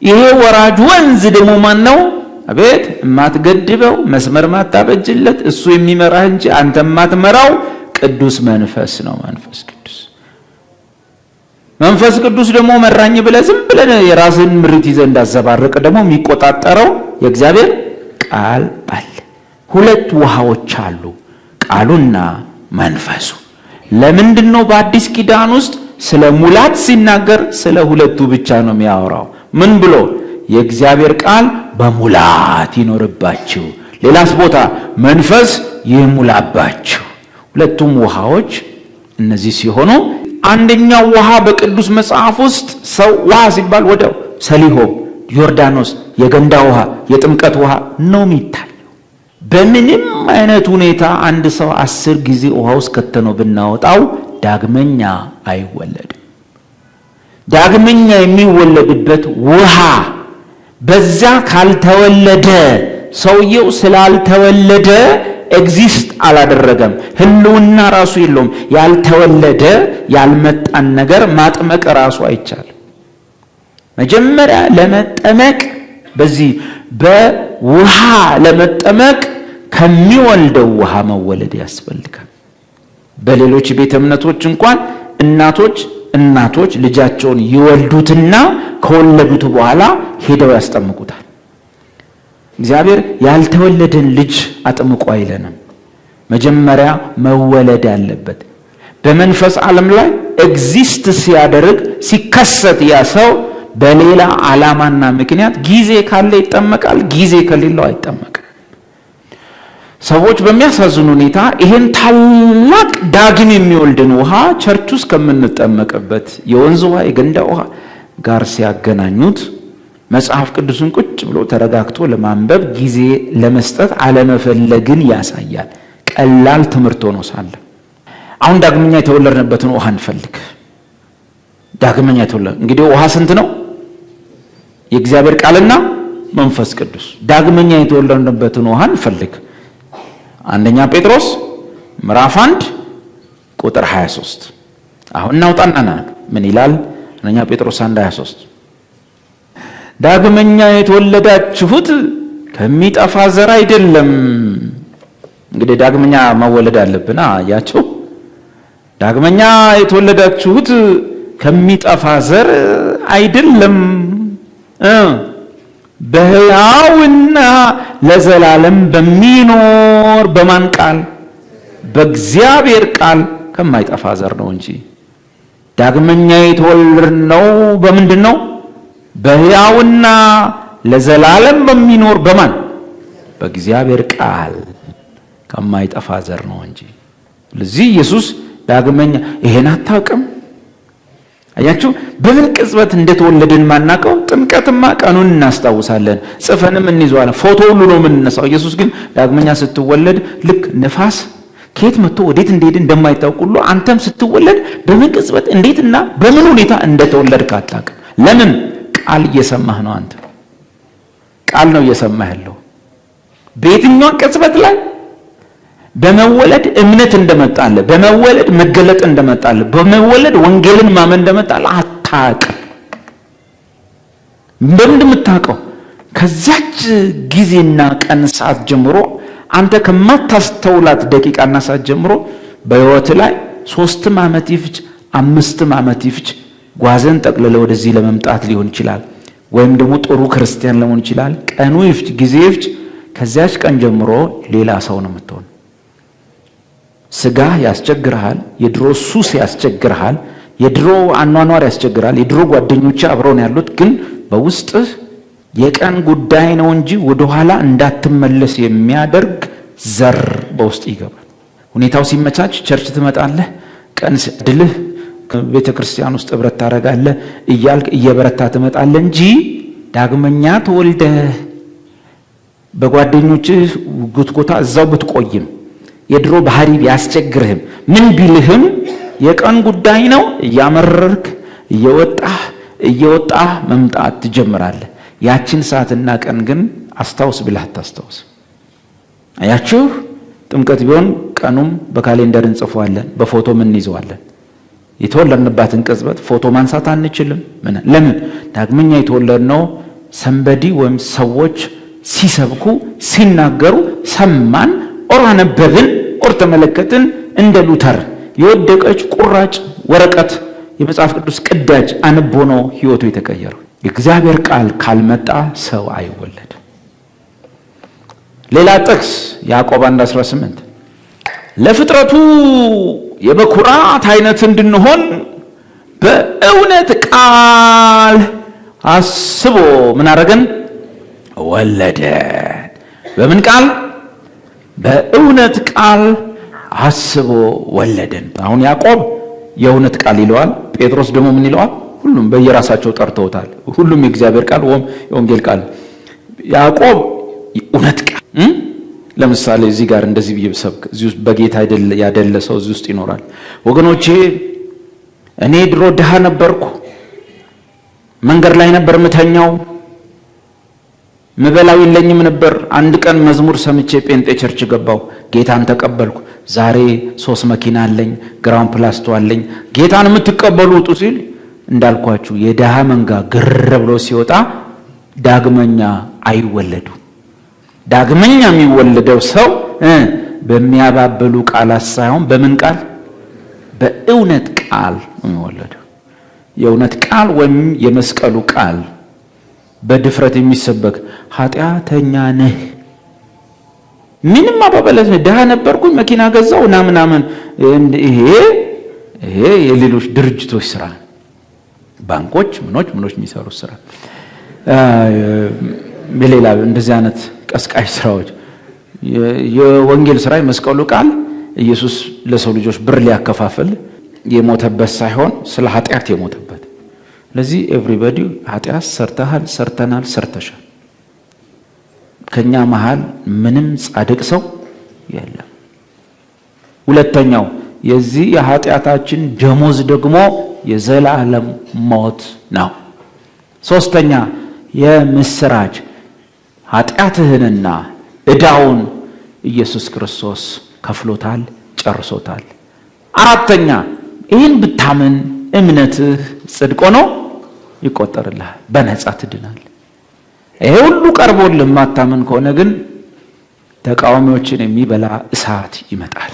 ይሄ ወራጅ ወንዝ ደግሞ ማን ነው? አቤት የማትገድበው መስመር ማታበጅለት እሱ የሚመራህ እንጂ አንተ የማትመራው ቅዱስ መንፈስ ነው። መንፈስ ቅዱስ ደግሞ መራኝ ብለህ ዝም ብለህ የራስን ምሪት ይዘህ እንዳዘባረቅ ደግሞ የሚቆጣጠረው የእግዚአብሔር ቃል አለ። ሁለት ውሃዎች አሉ፣ ቃሉና መንፈሱ። ለምንድን ነው በአዲስ ኪዳን ውስጥ ስለ ሙላት ሲናገር ስለ ሁለቱ ብቻ ነው የሚያወራው? ምን ብሎ? የእግዚአብሔር ቃል በሙላት ይኖርባችሁ፣ ሌላስ ቦታ መንፈስ ይሙላባችሁ። ሁለቱም ውሃዎች እነዚህ ሲሆኑ አንደኛው ውሃ በቅዱስ መጽሐፍ ውስጥ ሰው ውሃ ሲባል ወዲያው ሰሊሆም፣ ዮርዳኖስ፣ የገንዳ ውሃ፣ የጥምቀት ውሃ ነው የሚታየው። በምንም አይነት ሁኔታ አንድ ሰው 10 ጊዜ ውሃ ውስጥ ከተነው ብናወጣው ዳግመኛ አይወለድም። ዳግመኛ የሚወለድበት ውሃ በዛ ካልተወለደ ሰውየው ስላልተወለደ ኤግዚስት አላደረገም፣ ህልውና ራሱ የለውም። ያልተወለደ ያልመጣን ነገር ማጥመቅ ራሱ አይቻልም። መጀመሪያ ለመጠመቅ በዚህ በውሃ ለመጠመቅ ከሚወልደው ውሃ መወለድ ያስፈልጋል። በሌሎች ቤተ እምነቶች እንኳን እናቶች ልጃቸውን ይወልዱትና ከወለዱት በኋላ ሄደው ያስጠምቁታል። እግዚአብሔር ያልተወለደን ልጅ አጥምቆ አይለንም። መጀመሪያ መወለድ ያለበት በመንፈስ ዓለም ላይ ኤግዚስት ሲያደርግ ሲከሰት ያ ሰው በሌላ ዓላማና ምክንያት ጊዜ ካለ ይጠመቃል፣ ጊዜ ከሌለው አይጠመቅም። ሰዎች በሚያሳዝኑ ሁኔታ ይሄን ታላቅ ዳግም የሚወልድን ውሃ ቸርች ውስጥ ከምንጠመቅበት የወንዝ ውሃ የገንዳ ውሃ ጋር ሲያገናኙት መጽሐፍ ቅዱስን ቁጭ ብሎ ተረጋግቶ ለማንበብ ጊዜ ለመስጠት አለመፈለግን ያሳያል። ቀላል ትምህርት ሆኖ ሳለ አሁን ዳግመኛ የተወለድንበትን ውሃ እንፈልግ። ዳግመኛ የተወለድ እንግዲህ ውሃ ስንት ነው? የእግዚአብሔር ቃልና መንፈስ ቅዱስ። ዳግመኛ የተወለድንበትን ውሃ እንፈልግ። አንደኛ ጴጥሮስ ምዕራፍ 1 ቁጥር 23 አሁን እናውጣና ምን ይላል? አንደኛ ጴጥሮስ 1:23 ዳግመኛ የተወለዳችሁት ከሚጠፋ ዘር አይደለም። እንግዲህ ዳግመኛ መወለድ አለብን። አያችሁ፣ ዳግመኛ የተወለዳችሁት ከሚጠፋ ዘር አይደለም፣ በሕያውና ለዘላለም በሚኖር በማን ቃል? በእግዚአብሔር ቃል ከማይጠፋ ዘር ነው እንጂ። ዳግመኛ የተወለድነው በምንድን ነው? በሕያውና ለዘላለም በሚኖር በማን? በእግዚአብሔር ቃል ከማይጠፋ ዘር ነው እንጂ። ስለዚህ ኢየሱስ ዳግመኛ ይሄን አታውቅም? አያችሁ፣ በምን ቅጽበት እንደተወለድን ማናውቀው። ጥምቀትማ ቀኑን እናስታውሳለን፣ ጽፈንም እንይዘዋለን፣ ፎቶ ሁሉ ነው የምንነሳው። ኢየሱስ ግን ዳግመኛ ስትወለድ ልክ ነፋስ ከየት መጥቶ ወዴት እንደሄደ እንደማይታወቅ ሁሉ አንተም ስትወለድ በምን ቅጽበት እንዴትና በምን ሁኔታ እንደተወለድክ አታውቅም። ለምን? ቃል እየሰማህ ነው። አንተ ቃል ነው እየሰማህ ያለው። በየትኛው ቅጽበት ላይ በመወለድ እምነት እንደመጣለ፣ በመወለድ መገለጥ እንደመጣለ፣ በመወለድ ወንጌልን ማመን እንደመጣለ አታውቅም። በምን የምታውቀው? ከዛች ጊዜና ቀን ሰዓት ጀምሮ አንተ ከማታስተውላት ደቂቃና ሰዓት ጀምሮ በሕይወት ላይ 3 ዓመት ይፍጅ 5 ዓመት ይፍጅ ጓዘን ጠቅልለ ወደዚህ ለመምጣት ሊሆን ይችላል፣ ወይም ደግሞ ጥሩ ክርስቲያን ለመሆን ይችላል። ቀኑ ይፍጅ ጊዜ ይፍጅ፣ ከዚያች ቀን ጀምሮ ሌላ ሰው ነው የምትሆን። ስጋ ያስቸግርሃል፣ የድሮ ሱስ ያስቸግርሃል፣ የድሮ አኗኗር ያስቸግራል፣ የድሮ ጓደኞች አብረው ነው ያሉት። ግን በውስጥህ የቀን ጉዳይ ነው እንጂ ወደኋላ እንዳትመለስ የሚያደርግ ዘር በውስጥ ይገባል። ሁኔታው ሲመቻች ቸርች ትመጣለህ፣ ቀን ድልህ ቤተ ክርስቲያን ውስጥ ህብረት ታደርጋለህ እያልክ እየበረታ ትመጣለህ እንጂ ዳግመኛ ተወልደህ በጓደኞችህ ጉትጎታ እዛው ብትቆይም የድሮ ባህሪ ቢያስቸግርህም ምን ቢልህም የቀን ጉዳይ ነው። እያመረርክ እየወጣህ መምጣት ትጀምራለህ። ያችን ሰዓትና ቀን ግን አስታውስ ብለህ አታስታውስ። አያችሁ፣ ጥምቀት ቢሆን ቀኑም በካሌንደር እንጽፈዋለን፣ በፎቶም እንይዘዋለን። የተወለድንባትን ቅጽበት ፎቶ ማንሳት አንችልም። ለምን? ዳግመኛ የተወለድነው ሰንበዲ ወይም ሰዎች ሲሰብኩ ሲናገሩ ሰማን፣ ኦር አነበብን፣ ኦር ተመለከትን። እንደ ሉተር የወደቀች ቁራጭ ወረቀት የመጽሐፍ ቅዱስ ቅዳጅ አንቦ ነው ህይወቱ የተቀየረው። የእግዚአብሔር ቃል ካልመጣ ሰው አይወለድም። ሌላ ጥቅስ ያዕቆብ 1:18 ለፍጥረቱ የበኩራት አይነት እንድንሆን በእውነት ቃል አስቦ ምን አደረገን? ወለደን። በምን ቃል? በእውነት ቃል አስቦ ወለደን። አሁን ያዕቆብ የእውነት ቃል ይለዋል፣ ጴጥሮስ ደግሞ ምን ይለዋል? ሁሉም በየራሳቸው ጠርተውታል። ሁሉም የእግዚአብሔር ቃል ወይም የወንጌል ቃል። ያዕቆብ እውነት ቃል። ለምሳሌ እዚህ ጋር እንደዚህ ብዬ ብሰብክ እዚህ ውስጥ በጌታ ያደለ ሰው እዚህ ውስጥ ይኖራል። ወገኖቼ እኔ ድሮ ድሃ ነበርኩ፣ መንገድ ላይ ነበር ምተኛው፣ ምበላው የለኝም ነበር። አንድ ቀን መዝሙር ሰምቼ ጴንጤ ቸርች ገባው፣ ጌታን ተቀበልኩ። ዛሬ 3 መኪና አለኝ፣ ግራውንድ ፕላስቶ አለኝ። ጌታን የምትቀበሉ ውጡ ሲል እንዳልኳችሁ የድሃ መንጋ ግር ብሎ ሲወጣ ዳግመኛ አይወለዱ። ዳግመኛ የሚወለደው ሰው በሚያባበሉ ቃላት ሳይሆን በምን ቃል? በእውነት ቃል ነው የሚወለደው። የእውነት ቃል ወይም የመስቀሉ ቃል በድፍረት የሚሰበክ ኃጢአተኛ ነህ፣ ምንም አባበለት ነህ፣ ድሃ ነበርኩኝ መኪና ገዛው እና ምናምን። ይሄ የሌሎች ድርጅቶች ስራ፣ ባንኮች ምኖች የሚሰሩት ስራ፣ በሌላ እንደዚህ አይነት ቀስቃሽ ስራዎች። የወንጌል ስራ የመስቀሉ ቃል ኢየሱስ ለሰው ልጆች ብር ሊያከፋፍል የሞተበት ሳይሆን ስለ ኃጢአት የሞተበት። ስለዚህ ኤቭሪባዲ ኃጢአት ሰርተሃል፣ ሰርተናል፣ ሰርተሻል። ከኛ መሃል ምንም ጻድቅ ሰው የለም። ሁለተኛው የዚህ የኃጢአታችን ደሞዝ ደግሞ የዘላለም ሞት ነው። ሶስተኛ የምስራች ኃጢአትህንና ዕዳውን ኢየሱስ ክርስቶስ ከፍሎታል፣ ጨርሶታል። አራተኛ ይህን ብታምን እምነትህ ጽድቅ ሆኖ ይቆጠርልሃል፣ በነጻ ትድናል። ይሄ ሁሉ ቀርቦልህ ማታምን ከሆነ ግን ተቃዋሚዎችን የሚበላ እሳት ይመጣል።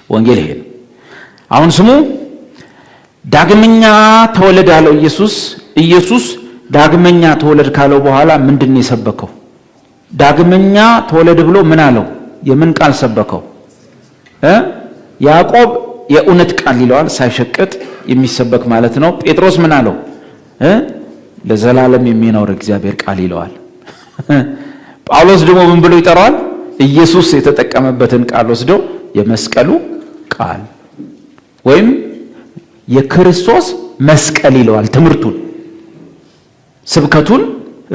ወንጌል ይሄ ነው። አሁን ስሙ። ዳግመኛ ተወለድ አለው ኢየሱስ ዳግመኛ ተወለድ ካለው በኋላ ምንድን ነው የሰበከው? ዳግመኛ ተወለድ ብሎ ምን አለው? የምን ቃል ሰበከው? ያዕቆብ የእውነት ቃል ይለዋል፣ ሳይሸቅጥ የሚሰበክ ማለት ነው። ጴጥሮስ ምን አለው? ለዘላለም የሚኖር እግዚአብሔር ቃል ይለዋል። ጳውሎስ ደግሞ ምን ብሎ ይጠራዋል? ኢየሱስ የተጠቀመበትን ቃል ወስዶ የመስቀሉ ቃል ወይም የክርስቶስ መስቀል ይለዋል። ትምህርቱን ስብከቱን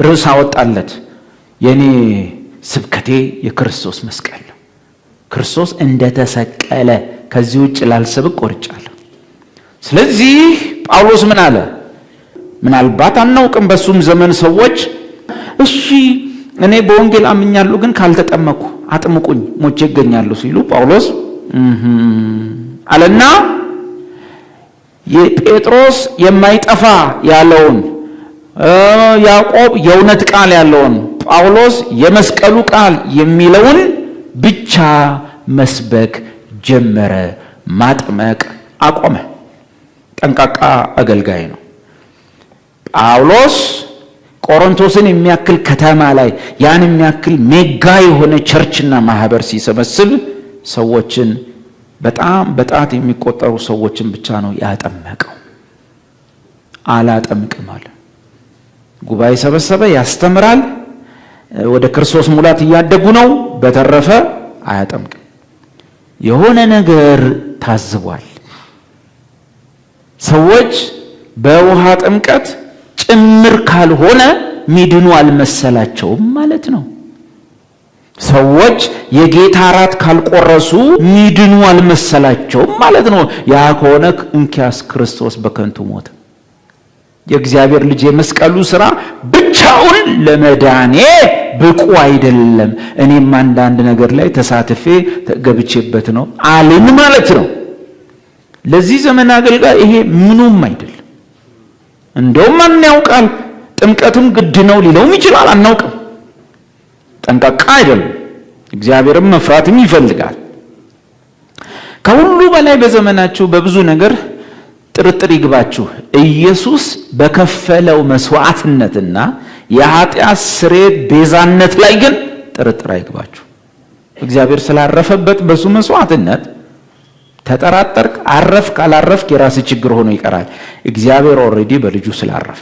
ርዕስ አወጣለት። የኔ ስብከቴ የክርስቶስ መስቀል ነው፣ ክርስቶስ እንደተሰቀለ ከዚህ ውጭ ላልሰብክ ቆርጫለሁ። ስለዚህ ጳውሎስ ምን አለ? ምናልባት አናውቅም፣ በሱም ዘመን ሰዎች እሺ እኔ በወንጌል አምኛለሁ ግን ካልተጠመኩ አጥምቁኝ ሞቼ እገኛለሁ ሲሉ ጳውሎስ አለና የጴጥሮስ የማይጠፋ ያለውን ያዕቆብ የእውነት ቃል ያለውን ጳውሎስ የመስቀሉ ቃል የሚለውን ብቻ መስበክ ጀመረ። ማጥመቅ አቆመ። ጠንቃቃ አገልጋይ ነው ጳውሎስ። ቆሮንቶስን የሚያክል ከተማ ላይ ያን የሚያክል ሜጋ የሆነ ቸርችና ማህበር ሲሰበስብ ሰዎችን በጣም በጣት የሚቆጠሩ ሰዎችን ብቻ ነው ያጠመቀው። አላጠምቅም አለ። ጉባኤ ሰበሰበ፣ ያስተምራል፣ ወደ ክርስቶስ ሙላት እያደጉ ነው። በተረፈ አያጠምቅም። የሆነ ነገር ታዝቧል። ሰዎች በውሃ ጥምቀት ጭምር ካልሆነ ሚድኑ አልመሰላቸውም ማለት ነው። ሰዎች የጌታ እራት ካልቆረሱ ሚድኑ አልመሰላቸውም ማለት ነው። ያ ከሆነ እንኪያስ ክርስቶስ በከንቱ ሞተ። የእግዚአብሔር ልጅ የመስቀሉ ሥራ ብቻውን ለመዳኔ ብቁ አይደለም፣ እኔም አንዳንድ ነገር ላይ ተሳትፌ ገብቼበት ነው አልን ማለት ነው። ለዚህ ዘመን አገልጋይ ይሄ ምኑም አይደለም። እንደውም ማን ያውቃል ጥምቀቱም ግድ ነው ሊለውም ይችላል። አናውቅም። ጠንቃቃ አይደለም። እግዚአብሔርም መፍራትም ይፈልጋል። ከሁሉ በላይ በዘመናችሁ በብዙ ነገር ጥርጥር ይግባችሁ። ኢየሱስ በከፈለው መስዋዕትነትና የኃጢአት ስርየት ቤዛነት ላይ ግን ጥርጥር አይግባችሁ። እግዚአብሔር ስላረፈበት በሱ መስዋዕትነት ተጠራጠርክ፣ አረፍክ፣ አላረፍክ የራስ ችግር ሆኖ ይቀራል። እግዚአብሔር ኦልሬዲ በልጁ ስላረፈ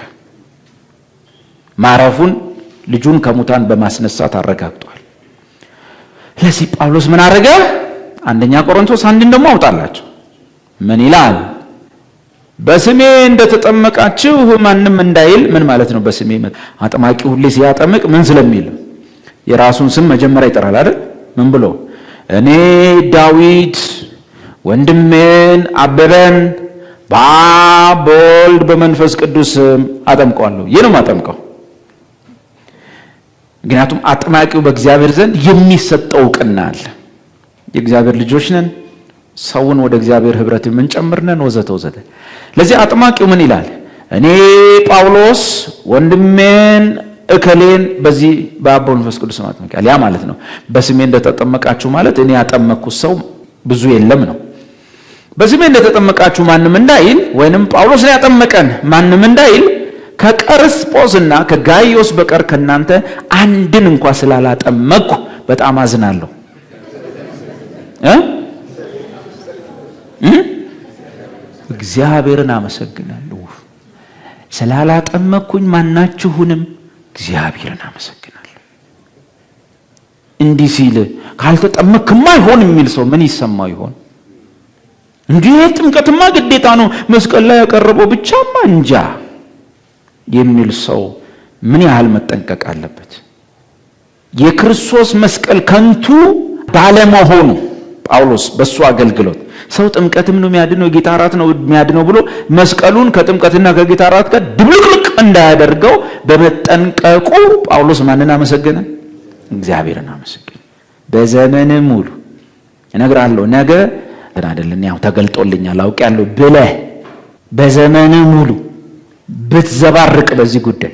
ማረፉን ልጁን ከሙታን በማስነሳት አረጋግጧል። ለዚህ ጳውሎስ ምን አረገ? አንደኛ ቆሮንቶስ 1 ደግሞ አውጣላችሁ። ምን ይላል? በስሜ እንደተጠመቃችሁ ማንም እንዳይል። ምን ማለት ነው? በስሜ አጥማቂ ሁሌ ሲያጠምቅ ምን ስለሚል የራሱን ስም መጀመሪያ ይጠራል አይደል? ምን ብሎ? እኔ ዳዊት ወንድሜን አበበን በአብ በወልድ በመንፈስ ቅዱስ አጠምቀዋለሁ። ይህ ነው ማጠምቀው። ምክንያቱም አጥማቂው በእግዚአብሔር ዘንድ የሚሰጠው እውቅና አለ። የእግዚአብሔር ልጆች ነን፣ ሰውን ወደ እግዚአብሔር ህብረት የምንጨምር ነን፣ ወዘተ ወዘተ። ለዚህ አጥማቂው ምን ይላል? እኔ ጳውሎስ ወንድሜን እከሌን በዚህ በአብ በወልድ በመንፈስ ቅዱስ አጠምቃለሁ። ያ ማለት ነው በስሜ እንደተጠመቃችሁ ማለት እኔ ያጠመቅኩት ሰው ብዙ የለም ነው። በስሜ እንደተጠመቃችሁ ማንም እንዳይል፣ ወይንም ጳውሎስ ነው ያጠመቀን ማንም እንዳይል ከቀርስጶስና ከጋይዮስ በቀር ከናንተ አንድን እንኳን ስላላጠመቅኩ በጣም አዝናለሁ። እግዚአብሔርን አመሰግናለሁ። ስላላጠመቅኩኝ ማናችሁንም እግዚአብሔርን አመሰግናለሁ። እንዲህ ሲል ካልተጠመቅክማ አይሆን የሚል ሰው ምን ይሰማው ይሆን? እንዲህ ጥምቀትማ ግዴታ ነው መስቀል ላይ ያቀረበው ብቻማ እንጃ የሚል ሰው ምን ያህል መጠንቀቅ አለበት? የክርስቶስ መስቀል ከንቱ ባለመሆኑ ጳውሎስ በሱ አገልግሎት ሰው ጥምቀትም ነው የሚያድነው የጌታ እራት ነው የሚያድነው ብሎ መስቀሉን ከጥምቀትና ከጌታ እራት ጋር ድብልቅልቅ እንዳያደርገው በመጠንቀቁ ጳውሎስ ማንን አመሰገነ? እግዚአብሔርን አመሰገነ። በዘመን ሙሉ እነግራለሁ ነገ አይደለም ያው ተገልጦልኛል አውቄያለሁ ብለህ በዘመን ሙሉ ብትዘባርቅ በዚህ ጉዳይ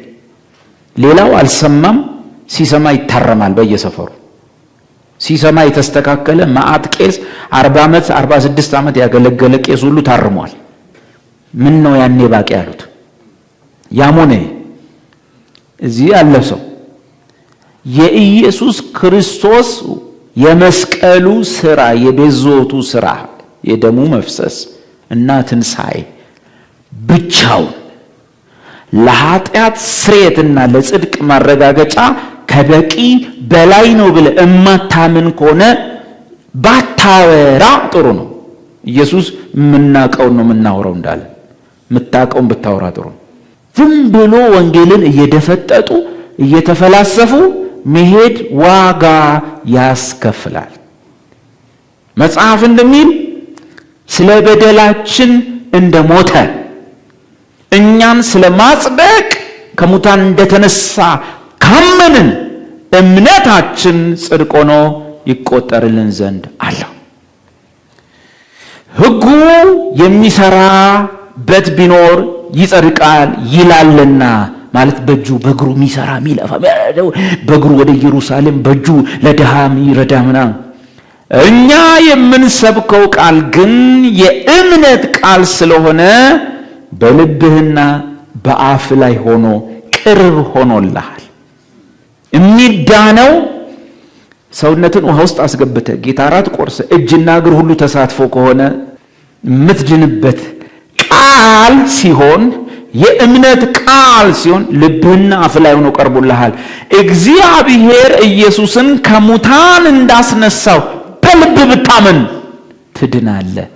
ሌላው አልሰማም፣ ሲሰማ ይታረማል። በየሰፈሩ ሲሰማ የተስተካከለ ማአት ቄስ 40 ዓመት 46 ዓመት ያገለገለ ቄስ ሁሉ ታርሟል። ምን ነው ያኔ ባቂ ያሉት? ያሞኔ እዚህ ያለ ሰው የኢየሱስ ክርስቶስ የመስቀሉ ስራ የቤዞቱ ስራ የደሙ መፍሰስ እና ትንሣኤ ብቻውን ለኃጢአት ስርየትና ለጽድቅ ማረጋገጫ ከበቂ በላይ ነው ብለህ እማታምን ከሆነ ባታወራ ጥሩ ነው። ኢየሱስ የምናውቀውን ነው የምናወራው እንዳለ የምታውቀውን ብታወራ ጥሩ ነው። ዝም ብሎ ወንጌልን እየደፈጠጡ እየተፈላሰፉ መሄድ ዋጋ ያስከፍላል። መጽሐፍ እንደሚል ስለ በደላችን እንደሞተ እኛን ስለ ማጽደቅ ከሙታን እንደተነሳ ካመንን እምነታችን ጽድቅ ሆኖ ይቆጠርልን ዘንድ አለው። ሕጉ የሚሰራበት ቢኖር ይጸድቃል ይላልና ማለት በእጁ በእግሩ የሚሰራ የሚለፋ በእግሩ ወደ ኢየሩሳሌም በእጁ ለድሃ የሚረዳ ምናምን። እኛ የምንሰብከው ቃል ግን የእምነት ቃል ስለሆነ በልብህና በአፍ ላይ ሆኖ ቅርብ ሆኖልሃል። የሚዳነው ሰውነትን ውሃ ውስጥ አስገብተ ጌታ እራት ቆርሰ እጅና እግር ሁሉ ተሳትፎ ከሆነ የምትድንበት ቃል ሲሆን የእምነት ቃል ሲሆን ልብህና አፍ ላይ ሆኖ ቀርቦልሃል። እግዚአብሔር ኢየሱስን ከሙታን እንዳስነሳው በልብ ብታምን ትድናለህ።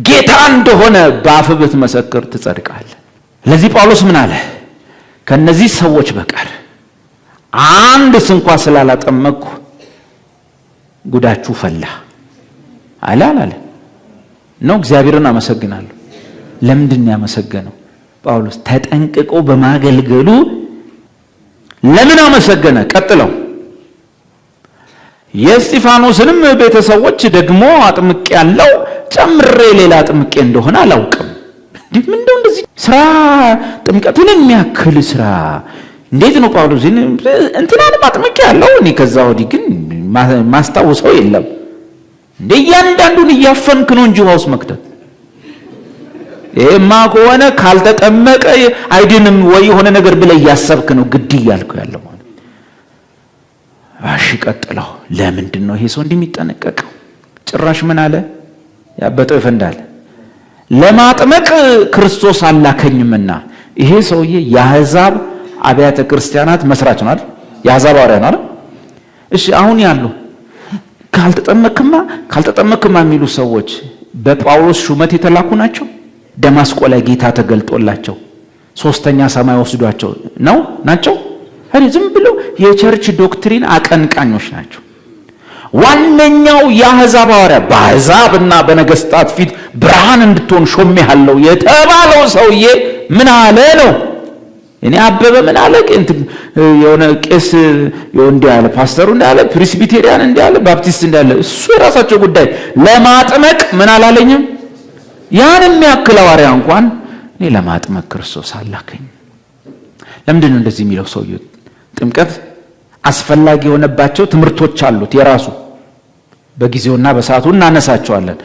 ጌታ እንደሆነ በአፍ ብትመሰክር ትጸድቃለህ። ለዚህ ጳውሎስ ምን አለ? ከነዚህ ሰዎች በቀር አንድ ስንኳ ስላላጠመቅኩ ጉዳችሁ ፈላ አለ ነው። እግዚአብሔርን አመሰግናለሁ። ለምንድን ያመሰገነው ጳውሎስ? ተጠንቅቆ በማገልገሉ ለምን አመሰገነ? ቀጥለው የእስጢፋኖስንም ቤተሰቦች ደግሞ አጥምቄ ያለው ጨምሬ ሌላ አጥምቄ እንደሆነ አላውቅም። ምንድነው እንደዚህ ስራ ጥምቀትን የሚያክል ስራ እንዴት ነው ጳውሎስ እንትናንም አጥምቄ ያለው እኔ ከዛ ወዲህ ግን ማስታወሰው የለም። እንደ እያንዳንዱን እያፈንክ ነው እንጂ ውሃ ውስጥ መክተት ይሄማ ከሆነ ካልተጠመቀ አይድንም ወይ የሆነ ነገር ብለህ እያሰብክ ነው ግድ እያልከው ያለው ማለት። እሺ ቀጥለው ለምንድን ነው ይሄ ሰው እንደሚጠነቀቀው? ጭራሽ ምን አለ? ያበጠው ይፈንዳል። ለማጥመቅ ክርስቶስ አላከኝምና። ይሄ ሰውዬ የአሕዛብ አብያተ ክርስቲያናት መስራች ነው አይደል? የአሕዛብ ሐዋርያ ነው አይደል? እሺ አሁን ያሉ ካልተጠመክማ የሚሉ ሰዎች በጳውሎስ ሹመት የተላኩ ናቸው። ደማስቆ ላይ ጌታ ተገልጦላቸው ሶስተኛ ሰማይ ወስዷቸው ናቸው። ዝም ብለው የቸርች ዶክትሪን አቀንቃኞች ናቸው። ዋነኛው የአሕዛብ ሐዋርያ በአሕዛብና በነገስታት ፊት ብርሃን እንድትሆን ሾሜሃለሁ የተባለው ሰውዬ ምን አለ ነው? እኔ አበበ ምን አለ? የሆነ ቄስ እንዲህ አለ፣ ፓስተሩ እንዲህ አለ፣ ፕሬስቢቴሪያን እንዲህ አለ፣ ባፕቲስት እንዲህ አለ። እሱ የራሳቸው ጉዳይ። ለማጥመቅ ምን አላለኝም? ያን የሚያክል ሐዋርያ እንኳን እኔ ለማጥመቅ ክርስቶስ አላከኝ። ለምንድን ነው እንደዚህ የሚለው ሰውዬ? ጥምቀት አስፈላጊ የሆነባቸው ትምህርቶች አሉት የራሱ፣ በጊዜውና በሰዓቱ እናነሳቸዋለን።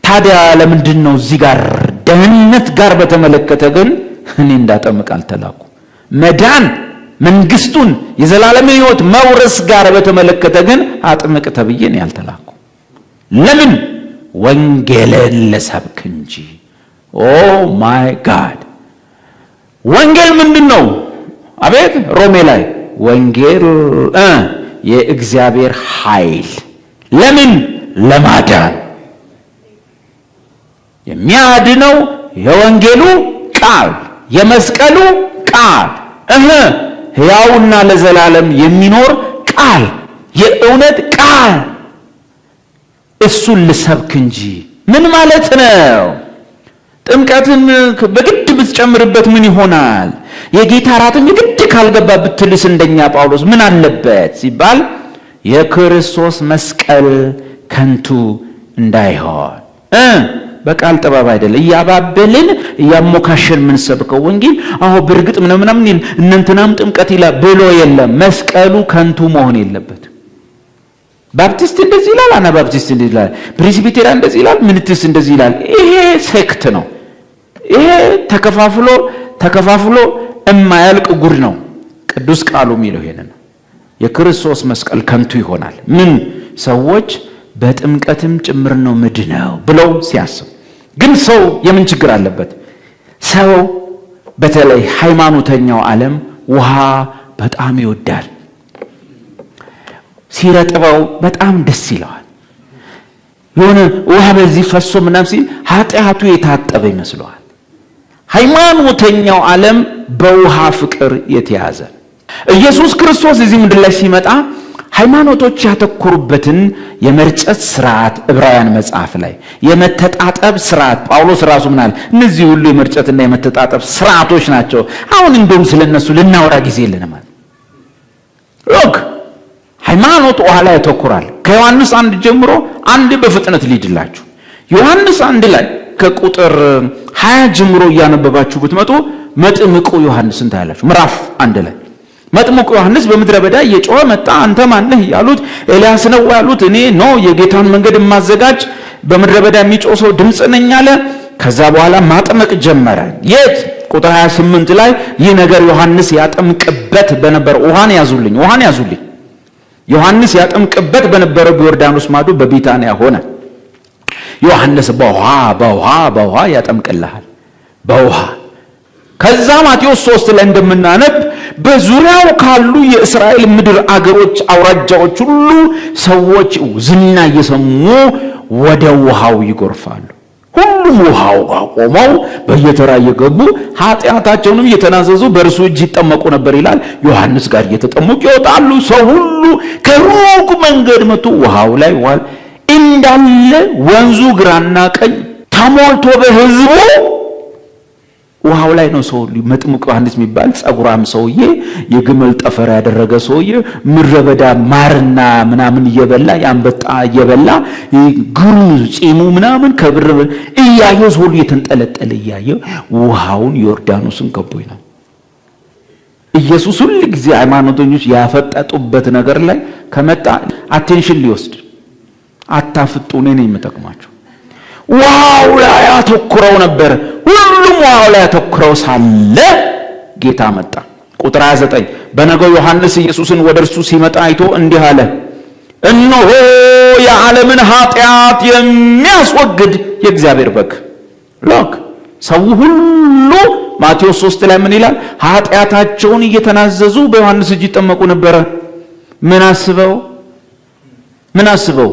ታዲያ ለምንድን ነው እዚህ ጋር ደህንነት ጋር በተመለከተ ግን እኔ እንዳጠምቅ አልተላኩ? መዳን መንግስቱን የዘላለም ሕይወት መውረስ ጋር በተመለከተ ግን አጥምቅ ተብዬ ነው ያልተላኩ። ለምን? ወንጌልን ለሰብክ እንጂ። ኦ ማይ ጋድ! ወንጌል ምንድን ነው? አቤት! ሮሜ ላይ ወንጌል የእግዚአብሔር ኃይል ለምን? ለማዳን። የሚያድነው የወንጌሉ ቃል የመስቀሉ ቃል ሕያውና ለዘላለም የሚኖር ቃል የእውነት ቃል እሱን ልሰብክ እንጂ። ምን ማለት ነው? ጥምቀትን በግድ ብትጨምርበት ምን ይሆናል? የጌታ እራትም የግድ ካልገባ ብትልስ እንደኛ ጳውሎስ ምን አለበት ሲባል የክርስቶስ መስቀል ከንቱ እንዳይሆን በቃል ጥበብ አይደለም እያባበልን እያሞካሸን ምን ሰብከው ወንጌል በእርግጥ ምናምን እንንተናም ጥምቀት ይላል ብሎ የለም። መስቀሉ ከንቱ መሆን የለበት። ባፕቲስት እንደዚህ ይላል፣ አና ባፕቲስት እንደዚህ ይላል፣ ፕሬስቢቴሪያን እንደዚህ ይላል፣ ምንትስ እንደዚህ ይላል። ይሄ ሴክት ነው። ይሄ ተከፋፍሎ የማያልቅ ጉድ ነው። ቅዱስ ቃሉ የሚለው ይሄንን ነው። የክርስቶስ መስቀል ከንቱ ይሆናል። ምን? ሰዎች በጥምቀትም ጭምር ነው ምድነው ብለው ሲያስብ፣ ግን ሰው የምን ችግር አለበት? ሰው በተለይ ሃይማኖተኛው ዓለም ውሃ በጣም ይወዳል። ሲረጥበው በጣም ደስ ይለዋል። የሆነ ውሃ በዚህ ፈሶ ምናምን ሲል ኃጢአቱ የታጠበ ይመስለዋል። ሃይማኖተኛው ዓለም በውሃ ፍቅር የተያዘ። ኢየሱስ ክርስቶስ እዚህ ምድር ላይ ሲመጣ ሃይማኖቶች ያተኮሩበትን የመርጨት ስርዓት ዕብራውያን መጽሐፍ ላይ የመተጣጠብ ስርዓት ጳውሎስ ራሱ ምናል እነዚህ ሁሉ የመርጨትና የመተጣጠብ ስርዓቶች ናቸው። አሁን እንደውም ስለነሱ ልናወራ ጊዜ የለንም ማለት ሎክ ሃይማኖት ውሃ ላይ ያተኮራል። ከዮሐንስ 1 ጀምሮ አንድ በፍጥነት ሊድላችሁ ዮሐንስ 1 ላይ ከቁጥር 20 ጀምሮ እያነበባችሁ ብትመጡ መጥምቁ ዮሐንስን ታያላችሁ። ምዕራፍ 1 ላይ መጥምቁ ዮሐንስ በምድረ በዳ እየጮኸ መጣ። አንተ ማን ነህ ያሉት፣ ኤልያስ ነው ያሉት፣ እኔ ነው የጌታን መንገድ የማዘጋጅ በምድረ በዳ የሚጮህ ሰው ድምፅ ነኝ አለ። ከዛ በኋላ ማጥመቅ ጀመረ። የት? ቁጥር 28 ላይ ይህ ነገር ዮሐንስ ያጠምቅበት በነበረ ውሃን ያዙልኝ ዮሐንስ ያጠምቅበት በነበረው በዮርዳኖስ ማዶ በቢታንያ ሆነ። ዮሐንስ በውሃ ያጠምቅልሃል በውሃ። ከዛ ማቴዎስ 3 ላይ እንደምናነብ በዙሪያው ካሉ የእስራኤል ምድር አገሮች አውራጃዎች ሁሉ ሰዎች ዝና እየሰሙ ወደ ውሃው ይጎርፋሉ። ሁሉም ውሃው ጋር ቆመው በየተራ እየገቡ ኃጢአታቸውንም እየተናዘዙ በእርሱ እጅ ይጠመቁ ነበር ይላል። ዮሐንስ ጋር እየተጠመቁ ይወጣሉ። ሰው ሁሉ ከሩቅ መንገድ መጥቶ ውሃው ላይ ዋል እንዳለ ወንዙ ግራና ቀኝ ተሞልቶ በሕዝቡ ውሃው ላይ ነው። ሰው መጥምቁ ዮሐንስ የሚባል ጸጉራም ሰውዬ፣ የግመል ጠፈር ያደረገ ሰውዬ ምድረ በዳ ማርና ምናምን እየበላ ያንበጣ እየበላ ግሩ ጺሙ ምናምን ከብር እያየው ሰው እየተንጠለጠለ እያየው ውሃውን ዮርዳኖስን ከቦይ ነው። ኢየሱስ ሁሉ ጊዜ ሃይማኖተኞች ያፈጠጡበት ነገር ላይ ከመጣ አቴንሽን ሊወስድ አታፍጡ፣ እኔ ነኝ የምጠቅማቸው። ውሃው ላይ አተኩረው ነበር። ሁሉም ውሃው ላይ አተኩረው ሳለ ጌታ መጣ። ቁጥር 29 በነገው ዮሐንስ ኢየሱስን ወደ እርሱ ሲመጣ አይቶ እንዲህ አለ፣ እነሆ የዓለምን ኃጢአት የሚያስወግድ የእግዚአብሔር በግ። ሎክ ሰው ሁሉ ማቴዎስ 3 ላይ ምን ይላል? ኃጢአታቸውን እየተናዘዙ በዮሐንስ እጅ ይጠመቁ ነበረ። ምን አስበው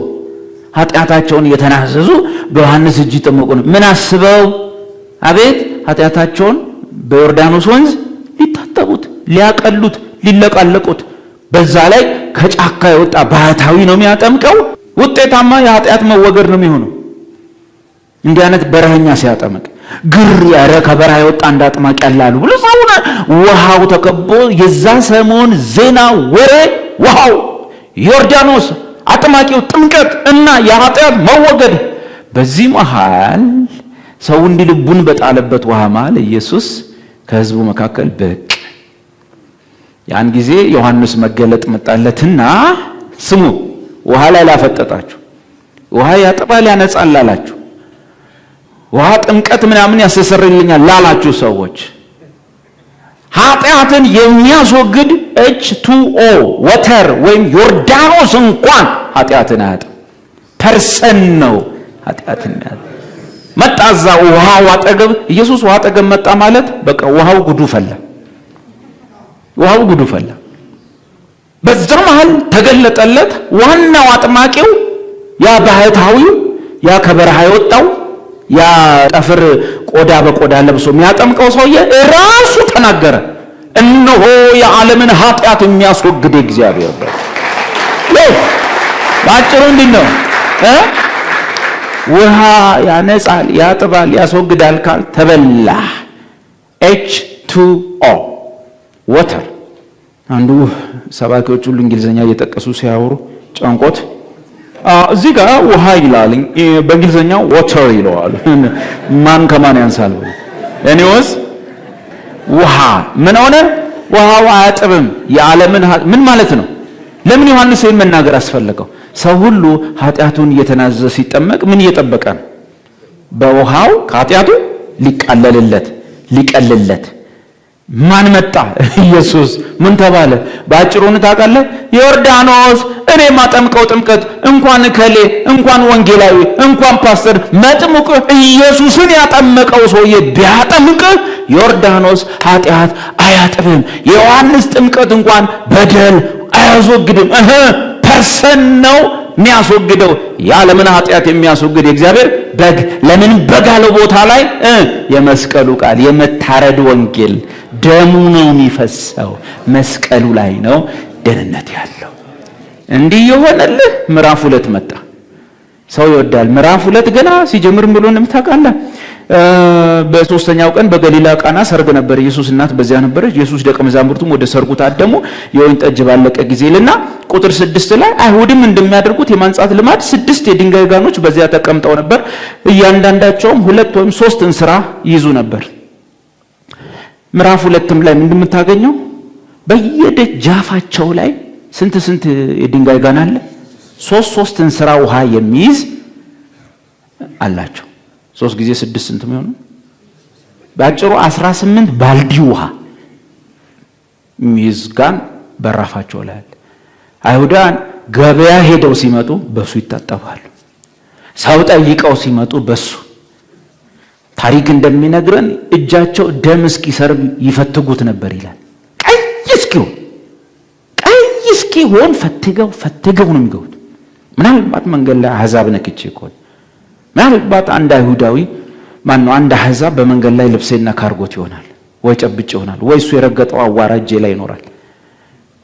ኃጢአታቸውን እየተናዘዙ በዮሐንስ እጅ ይጠመቁ ነው። ምን አስበው? አቤት ኃጢአታቸውን በዮርዳኖስ ወንዝ ሊታጠቡት፣ ሊያቀሉት፣ ሊለቃለቁት። በዛ ላይ ከጫካ የወጣ ባህታዊ ነው የሚያጠምቀው። ውጤታማ የኃጢአት መወገድ ነው የሚሆነው። እንዲህ አይነት በረሃኛ ሲያጠምቅ ግር ያረ ከበረሃ የወጣ እንዳጥማቅ ያላሉ ብሎ ሰውና ውሃው ተከቦ የዛ ሰሞን ዜና ወሬ ውሃው ዮርዳኖስ አጥማቂው ጥምቀት እና የኃጢአት መወገድ። በዚህ መሃል ሰው እንዲልቡን በጣለበት ውሃ መሃል ኢየሱስ ከሕዝቡ መካከል ብቅ። ያን ጊዜ ዮሐንስ መገለጥ መጣለትና ስሙ፣ ውሃ ላይ ላፈጠጣችሁ፣ ውሃ ያጠባል ያነጻል ላላችሁ፣ ውሃ ጥምቀት ምናምን ያስተሰርይልኛል ላላችሁ ሰዎች ኃጢአትን የሚያስወግድ H2O ወተር ወይም ዮርዳኖስ እንኳን ኃጢአትን አያጥም። ፐርሰን ነው ኃጢአትን ያጥም። መጣዛ ውሃው አጠገብ ኢየሱስ ውሃ አጠገብ መጣ ማለት በቃ ውሃው ጉዱ ፈላ። በዛ መሃል ተገለጠለት። ዋናው አጥማቂው ያ ባህታዊው ያ ከበረሃ የወጣው ያ ጠፍር ቆዳ በቆዳ ለብሶ የሚያጠምቀው ሰውዬ ራሱ ተናገረ። እነሆ የዓለምን ኃጢአት የሚያስወግድ እግዚአብሔር ነው። ባጭሩ እንዴት ነው? ውሃ ያነጻል፣ ያጥባል፣ ያስወግዳል ካል ተበላ። H2O ወተር። አንዱ ሰባኪዎች ሁሉ እንግሊዘኛ እየጠቀሱ ሲያወሩ ጫንቆት እዚህ ጋር ውሃ ይላል፣ በእንግሊዘኛው ዋተር ይለዋል። ማን ከማን ያንሳል? እኔውስ ውሃ ምን ሆነ? ውሃው አያጥብም የዓለምን ምን ማለት ነው? ለምን ዮሐንስ ይህን መናገር አስፈለገው? ሰው ሁሉ ኃጢአቱን እየተናዘዘ ሲጠመቅ ምን እየጠበቀ ነው? በውሃው ከኃጢአቱ ሊቀልልለት ማን መጣ? ኢየሱስ። ምን ተባለ? ባጭሩን ታውቃለህ? ዮርዳኖስ እኔ ማጠምቀው ጥምቀት እንኳን ከሌ እንኳን ወንጌላዊ እንኳን ፓስተር መጥምቅ ኢየሱስን ያጠመቀው ሰውዬ ቢያጠምቅ ዮርዳኖስ ኃጢአት አያጥብም። የዮሐንስ ጥምቀት እንኳን በደል አያስወግድም። ፐርሰን ነው የሚያስወግደው። የዓለምን ኃጢአት የሚያስወግድ የእግዚአብሔር በግ። ለምን በግ አለው ቦታ ላይ የመስቀሉ ቃል የመታረድ ወንጌል ደሙ ነው የሚፈሰው። መስቀሉ ላይ ነው ደህንነት ያለው። እንዲህ የሆነልህ ምዕራፍ 2 መጣ። ሰው ይወዳል። ምዕራፍ 2 ገና ሲጀምር ብሎ እንደምታውቃለህ በሶስተኛው ቀን በገሊላ ቃና ሰርግ ነበር። ኢየሱስ እናት በዚያ ነበረች። ኢየሱስ ደቀ መዛሙርቱም ወደ ሰርጉ ታደሙ። የወይን ጠጅ ባለቀ ጊዜ ልና ቁጥር 6 ላይ አይሁድም እንደሚያደርጉት የማንጻት ልማድ 6 የድንጋይ ጋኖች በዚያ ተቀምጠው ነበር። እያንዳንዳቸውም 2 ወይም 3 እንስራ ይይዙ ነበር። ምዕራፍ 2ም ላይ ምንድን የምታገኘው? በየደጃፋቸው ላይ ስንት የድንጋይ ጋን አለ? 3 እንስራ ውሃ የሚይዝ አላቸው። 3 ጊዜ 6 ስንት ነው? ባጭሩ 18 ባልዲ ውሃ የሚይዝ ጋን በራፋቸው ላይ አለ። አይሁዳን ገበያ ሄደው ሲመጡ በሱ ይታጠባሉ። ሰው ጠይቀው ሲመጡ በሱ። ታሪክ እንደሚነግረን እጃቸው ደም እስኪሰርብ ይፈትጉት ነበር ይላል። ቀይ እስኪሆን ፈትገው ነው የሚገቡት። ምናልባት መንገድ ላይ አሕዛብ ነክቼ ከሆነ ምናልባት አንድ አይሁዳዊ አንድ አሕዛብ በመንገድ ላይ ልብሴና ካርጎት ይሆናል ወይ ጨብጭ ይሆናል ወይ እሱ የረገጠው አዋራ እጄ ላይ ይኖራል።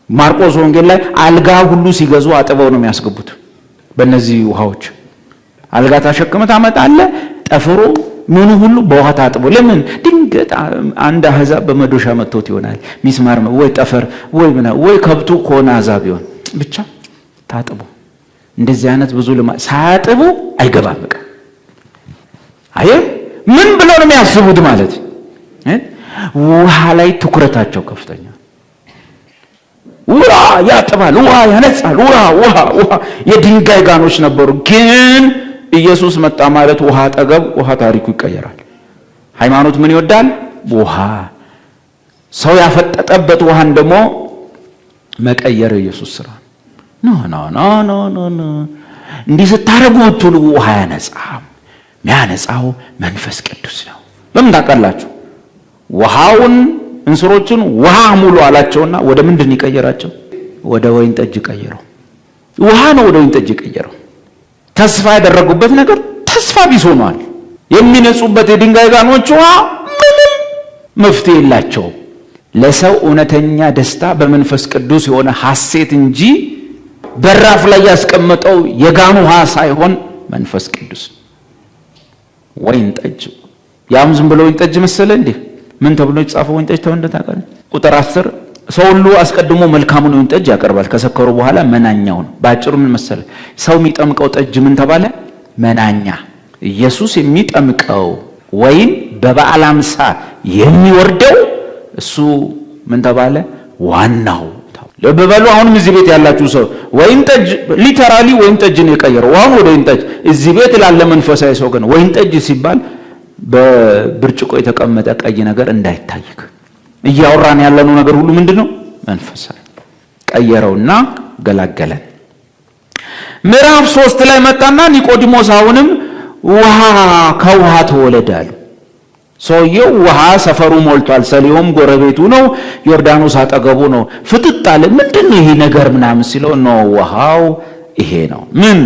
ማርቆስ ወንጌል ላይ አልጋ ሁሉ ሲገዙ አጥበው ነው የሚያስገቡት። በእነዚህ ውሃዎች አልጋ ታሸክመህ ታመጣለህ። ጠፍሮ ምኑ ሁሉ በውሃ ታጥቦ። ለምን? ድንገት አንድ አሕዛብ በመዶሻ መጥቶት ይሆናል። ሚስማር ወይ ጠፈር ወይ ከብቱ ከሆነ አሕዛብ ይሆን ብቻ ታጥቦ። እንደዚህ አይነት ብዙ ሳያጥቡ አይገባም። በቃ ምን ብለው ነው የሚያስቡት ማለት? ውሃ ላይ ትኩረታቸው ከፍተኛ። ውሃ ያጥባል፣ ውሃ ያነጻል፣ ውሃ የድንጋይ ጋኖች ነበሩ። ግን ኢየሱስ መጣ ማለት ውሃ አጠገብ ውሃ ታሪኩ ይቀየራል። ሃይማኖት ምን ይወዳል? ውሃ። ሰው ያፈጠጠበት ውሃን ደግሞ መቀየር የኢየሱስ ስራ። ኖ እንዲህ ስታረጉ ብትሉ ውሃ ያነጻም። የሚያነጻው መንፈስ ቅዱስ ነው። ለምን ታውቃላችሁ? ውሃውን እንስሮቹን ውሃ ሙሉ አላቸውና ወደ ምንድን ይቀየራቸው? ወደ ወይን ጠጅ ቀየረው። ውሃ ነው ወደ ወይን ጠጅ ቀየረው። ተስፋ ያደረጉበት ነገር ተስፋ ቢስ ሆኗል። የሚነጹበት የድንጋይ ጋኖች ውሃ ምንም መፍትሄ የላቸውም። ለሰው እውነተኛ ደስታ በመንፈስ ቅዱስ የሆነ ሐሴት እንጂ በራፍ ላይ ያስቀመጠው የጋኑ ውሃ ሳይሆን መንፈስ ቅዱስ። ወይን ጠጅ ያም ዝም ብሎ ወይን ጠጅ መሰለ እንዴ? ምን ተብሎ የተጻፈው ወይን ጠጅ ተው እንደታቀለ ቁጥር 10 ሰው ሁሉ አስቀድሞ መልካሙን ወይን ጠጅ ያቀርባል፣ ከሰከሩ በኋላ መናኛውን። ባጭሩ ምን መሰለ? ሰው የሚጠምቀው ጠጅ ምን ተባለ? መናኛ። ኢየሱስ የሚጠምቀው ወይን በበዓለ ሃምሳ የሚወርደው እሱ ምን ተባለ? ዋናው። ለበበሉ አሁንም እዚህ ቤት ያላችሁ ሰው ወይን ጠጅ ሊተራሊ ወይን ጠጅ ነው የቀየረው። አሁን ወደ ወይን ጠጅ እዚህ ቤት ላለ መንፈሳዊ ሰው ግን ወይን ጠጅ ሲባል በብርጭቆ የተቀመጠ ቀይ ነገር እንዳይታይክ። እያወራን ያለነው ነገር ሁሉ ምንድነው? መንፈሳዊ። ቀየረውና ገላገለን። ምዕራፍ 3 ላይ መጣና ኒቆዲሞስ አሁንም ውሃ ከውሃ ተወለደ አሉ። ሰውየው ውሃ ሰፈሩ ሞልቷል። ሰሊሆም ጎረቤቱ ነው። ዮርዳኖስ አጠገቡ ነው። ፍጥጥ አለ። ምንድነው ይሄ ነገር ምናምን ሲለው ነው ውሃው ይሄ ነው። ምን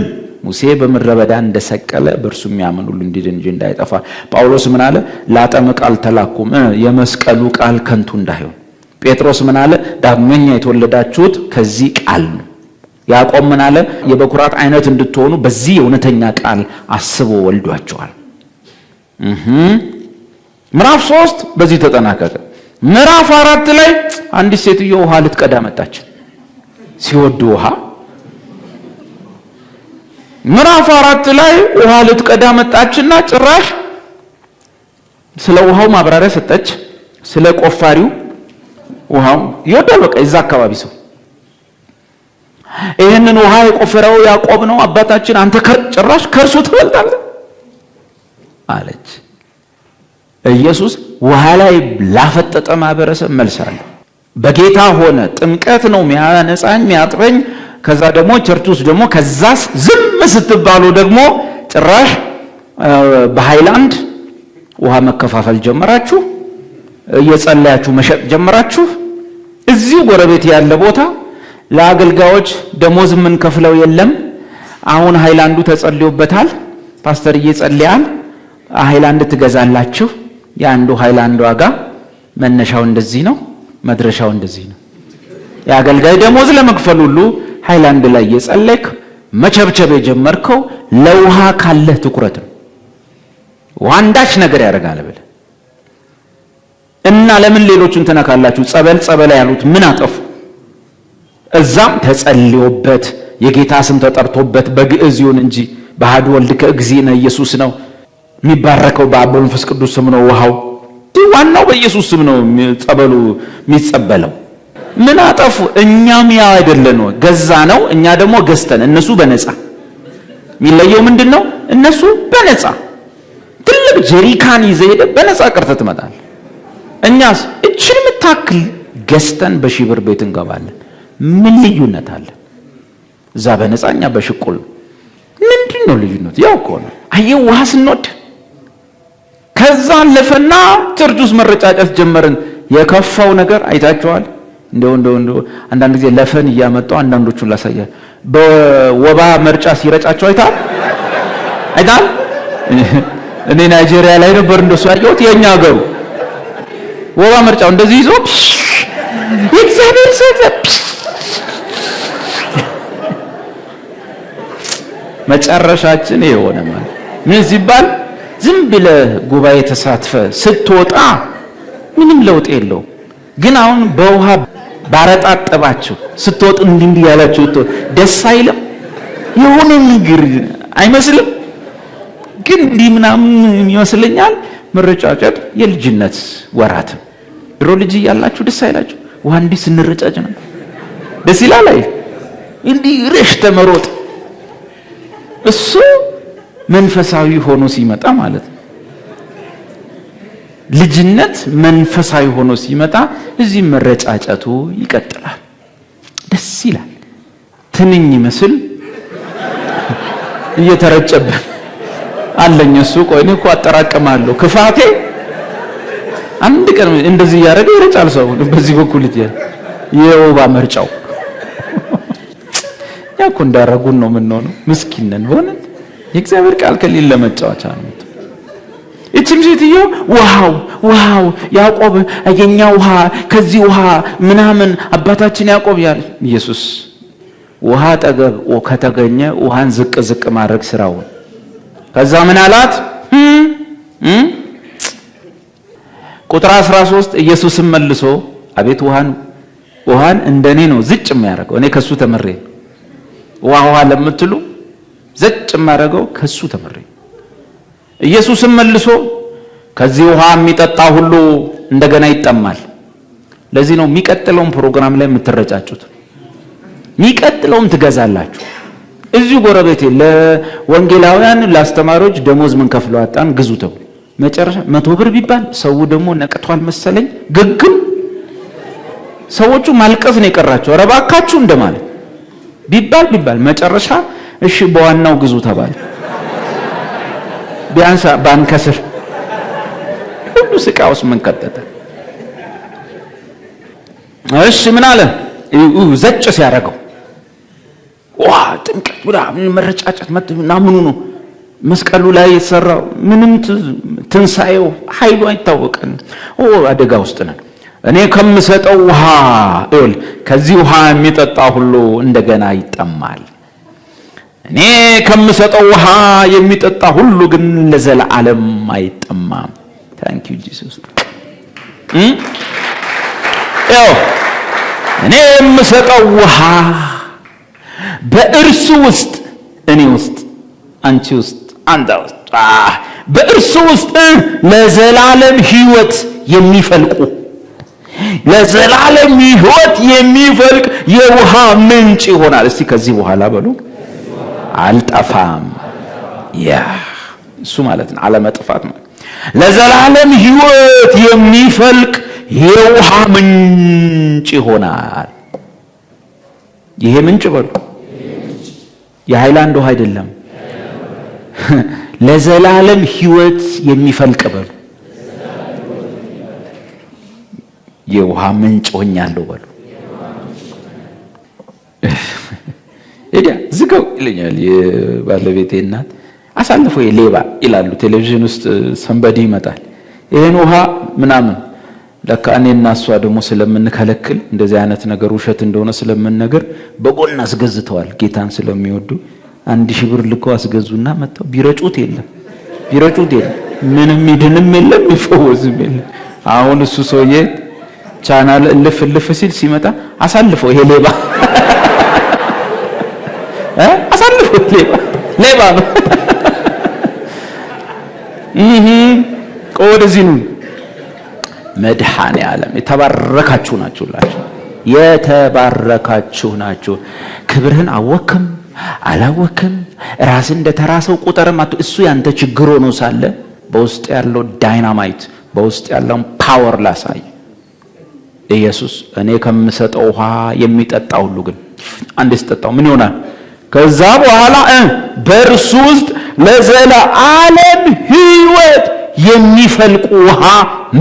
ሙሴ በምድረ በዳ እንደሰቀለ በእርሱ የሚያምን ሁሉ እንዲድን እንጂ እንዳይጠፋ። ጳውሎስ ምን አለ? ላጠምቅ አልተላኩም የመስቀሉ ቃል ከንቱ እንዳይሆን። ጴጥሮስ ምን አለ? ዳግመኛ የተወለዳችሁት ከዚህ ቃል ነው። ያዕቆብ ምን አለ? የበኩራት አይነት እንድትሆኑ በዚህ የእውነተኛ ቃል አስቦ ወልዷቸዋል። ምዕራፍ 3 በዚህ ተጠናቀቀ። ምዕራፍ 4 ላይ አንዲት ሴትዮ ውሃ ልትቀዳ መጣች። ሲወዱ ውሃ ምዕራፍ 4 ላይ ውሃ ልትቀዳ መጣችና ጭራሽ ስለ ውሃው ማብራሪያ ሰጠች። ስለ ቆፋሪው ውሃው ይወዳል። በቃ የዛ አካባቢ ሰው ይሄንን ውሃ የቆፈረው ያዕቆብ ነው አባታችን፣ አንተ ጭራሽ ከእርሱ ትበልጣለህ አለች። ኢየሱስ ውሃ ላይ ላፈጠጠ ማህበረሰብ መልስ አለ። በጌታ ሆነ ጥምቀት ነው የሚያነጻኝ የሚያጥበኝ። ከዛ ደግሞ ቸርች ውስጥ ደግሞ ከዛስ ዝም ስትባሉ ደግሞ ጭራሽ በሃይላንድ ውሃ መከፋፈል ጀመራችሁ፣ እየጸለያችሁ መሸጥ ጀመራችሁ። እዚሁ ጎረቤት ያለ ቦታ ለአገልጋዮች ደሞዝ ምን ከፍለው የለም። አሁን ሃይላንዱ ተጸልዮበታል፣ ፓስተር እየጸለያል፣ ሃይላንድ ትገዛላችሁ። የአንዱ ሃይላንድ ዋጋ መነሻው እንደዚህ ነው፣ መድረሻው እንደዚህ ነው። የአገልጋይ ደሞዝ ለመክፈል ሁሉ ሃይላንድ ላይ የጸለይክ መቸብቸብ የጀመርከው ለውሃ ካለህ ትኩረት ነው። ዋንዳች ነገር ያደርጋል ብለህ እና ለምን ሌሎቹን ተነካላችሁ? ጸበል ያሉት ምን አጠፉ? እዛም ተጸልዮበት የጌታ ስም ተጠርቶበት በግዕዝ ይሁን እንጂ በአሐዱ ወልድ ከእግዚእነ ኢየሱስ ነው የሚባረከው፣ በአብ በመንፈስ ቅዱስ ስም ነው ውሃው። ዋናው በኢየሱስ ስም ነው ጸበሉ የሚጸበለው። ምን አጠፉ? እኛም ያ አይደለን ነው ገዛ ነው፣ እኛ ደግሞ ገዝተን፣ እነሱ በነፃ። የሚለየው ምንድነው? እነሱ በነፃ ትልቅ ጀሪካን ይዘህ ሄደህ በነፃ ቀርተህ ትመጣለህ። እኛስ እችን የምታክል ገዝተን በሺህ ብር ቤት እንገባለን። ምን ልዩነት አለ? እዛ በነፃ እኛ በሽቁል። ምንድን ነው ልዩነት? ያው እኮ ነው። አየው ውሃ ስንወድ ከዛ አለፈና ቸርች ውስጥ መረጫጨት ጀመርን። የከፋው ነገር አይታችኋል። እንደው አንዳንድ ጊዜ ለፈን እያመጣው አንዳንዶቹን ላሳያል። በወባ መርጫ ሲረጫቸው አይታል። እኔ ናይጄሪያ ላይ ነበር እንደሱ ያየሁት። የኛ ሀገሩ ወባ መርጫው እንደዚህ ይዞ የእግዚአብሔር ሰው መጨረሻችን የሆነ ማለት ምን ሲባል ዝም ብለህ ጉባኤ ተሳትፈ ስትወጣ ምንም ለውጥ የለው። ግን አሁን በውሃ ባረጣጠባችሁ ስትወጡ እንዲህ ያላችሁ ደስ አይልም? የሆነ ነገር አይመስልም? ግን እንዲህ ምናምን ይመስለኛል። መረጫጨት የልጅነት ወራት ድሮ ልጅ እያላችሁ ደስ አይላችሁ? ውሃ እንዲህ ስንረጫጭ ነው ደስ ይላል። አይ እንዲህ ረሽ ተመሮጥ እሱ መንፈሳዊ ሆኖ ሲመጣ ማለት ነው። ልጅነት መንፈሳዊ ሆኖ ሲመጣ እዚህ መረጫጨቱ ይቀጥላል። ደስ ይላል። ትንኝ ይመስል እየተረጨበት አለኝ እሱ። ቆይ እኔ እኮ አጠራቀማለሁ ክፋቴ። አንድ ቀን እንደዚህ ያደረገ ይረጫል ሰው በዚህ በኩል የወባ መርጫው። ያኮ እንዳረጉን ነው የምንሆነው። ምስኪን ነን ሆነ። የእግዚአብሔር ቃል ከሌለ መጫወቻ ነው። እቺም ሴትዮ ውሃው ያዕቆብ የኛ ውሃ ከዚህ ውሃ ምናምን አባታችን ያዕቆብ ያለ ኢየሱስ ውሃ ጠገብ ከተገኘ ውሃን ዝቅ ማድረግ ስራው። ከዛ ምን አላት? ቁጥር 13 ኢየሱስም መልሶ አቤት ውሃን እንደኔ ነው ዝጭ የሚያደርገው፣ እኔ ከሱ ተመሬ። ውሃ ለምትሉ ዝጭ የማደርገው ከሱ ተመሬ። ኢየሱስም መልሶ ከዚህ ውሃ የሚጠጣ ሁሉ እንደገና ይጠማል። ለዚህ ነው የሚቀጥለውን ፕሮግራም ላይ የምትረጫጩት፣ የሚቀጥለውም ትገዛላችሁ። እዚሁ ጎረቤቴ ለወንጌላውያን ለአስተማሪዎች ደሞዝ ምን ከፍለው አጣን ግዙ ተብሎ መጨረሻ 100 ብር ቢባል ሰው ደግሞ ነቅቷል መሰለኝ ግግም። ሰዎቹ ማልቀስ ነው የቀራቸው። ኧረ እባካችሁ እንደማለት ቢባል መጨረሻ እሺ በዋናው ግዙ ተባለ። ቢያንስ ባንከስር ሁሉ ስቃውስ ምን ከተተ። እሺ ምን አለ? ዘጭ ሲያደርገው ጥምቀት ብላ መረጫጨት ምኑ ነው መስቀሉ ላይ የተሰራው ምንም ትንሳኤው ኃይሉ አይታወቅም። አደጋ ውስጥ ነን። እኔ ከምሰጠው ውሃ ከዚህ ውሃ የሚጠጣ ሁሉ እንደገና ይጠማል። እኔ ከምሰጠው ውሃ የሚጠጣ ሁሉ ግን ለዘላለም አይጠማም። ታንክ ዩ ጂሰስ። እኔ የምሰጠው ውሃ በእርሱ ውስጥ፣ እኔ ውስጥ፣ አንቺ ውስጥ፣ አንተ ውስጥ፣ በእርሱ ውስጥ ለዘላለም ሕይወት የሚፈልቁ ለዘላለም ሕይወት የሚፈልቅ የውሃ ምንጭ ይሆናል። እስቲ ከዚህ በኋላ በሉ አልጠፋም። ያ እሱ ማለት ነው አለመጥፋት ማለት። ለዘላለም ሕይወት የሚፈልቅ የውሃ ምንጭ ይሆናል። ይሄ ምንጭ በሉ የሃይላንድ ውሃ አይደለም። ለዘላለም ሕይወት የሚፈልቅ በሉ የውሃ ምንጭ ሆኛለሁ በሉ። እዲያ ዝጋው ይለኛል የባለቤቴ እናት። አሳልፎ ሌባ ይላሉ ቴሌቪዥን ውስጥ ሰንበዲ ይመጣል። ይሄን ውሃ ምናምን ለካ እኔና እሷ ደግሞ ስለምንከለክል እንደዚህ አይነት ነገር ውሸት እንደሆነ ስለምንነገር በጎን አስገዝተዋል። ጌታን ስለሚወዱ 1000 ብር ልከው አስገዙና መጣው ቢረጩት የለም ምንም ይድንም የለም ይፈወስም የለም። አሁን እሱ ሰውዬ ቻናል እልፍ ሲል ሲመጣ አሳልፎ ይሄ ሌባ አሳልፎ ሌባ ነው። ወደዚህ ነው መድኃኔ ዓለም የተባረካችሁ ናችሁላችሁ። የተባረካችሁ ናችሁ። ክብርህን አወክም አላወክም ራስ እንደተራሰው ቁጥርም እሱ ያንተ ችግር ሆኖ ሳለ በውስጥ ያለው ዳይናማይት በውስጥ ያለው ፓወር ላሳይ። ኢየሱስ እኔ ከምሰጠው ውሃ የሚጠጣ ሁሉ ግን አንዴ ሲጠጣው ምን ይሆናል? ከዛ በኋላ በእርሱ ውስጥ ለዘላለም ሕይወት የሚፈልቅ ውሃ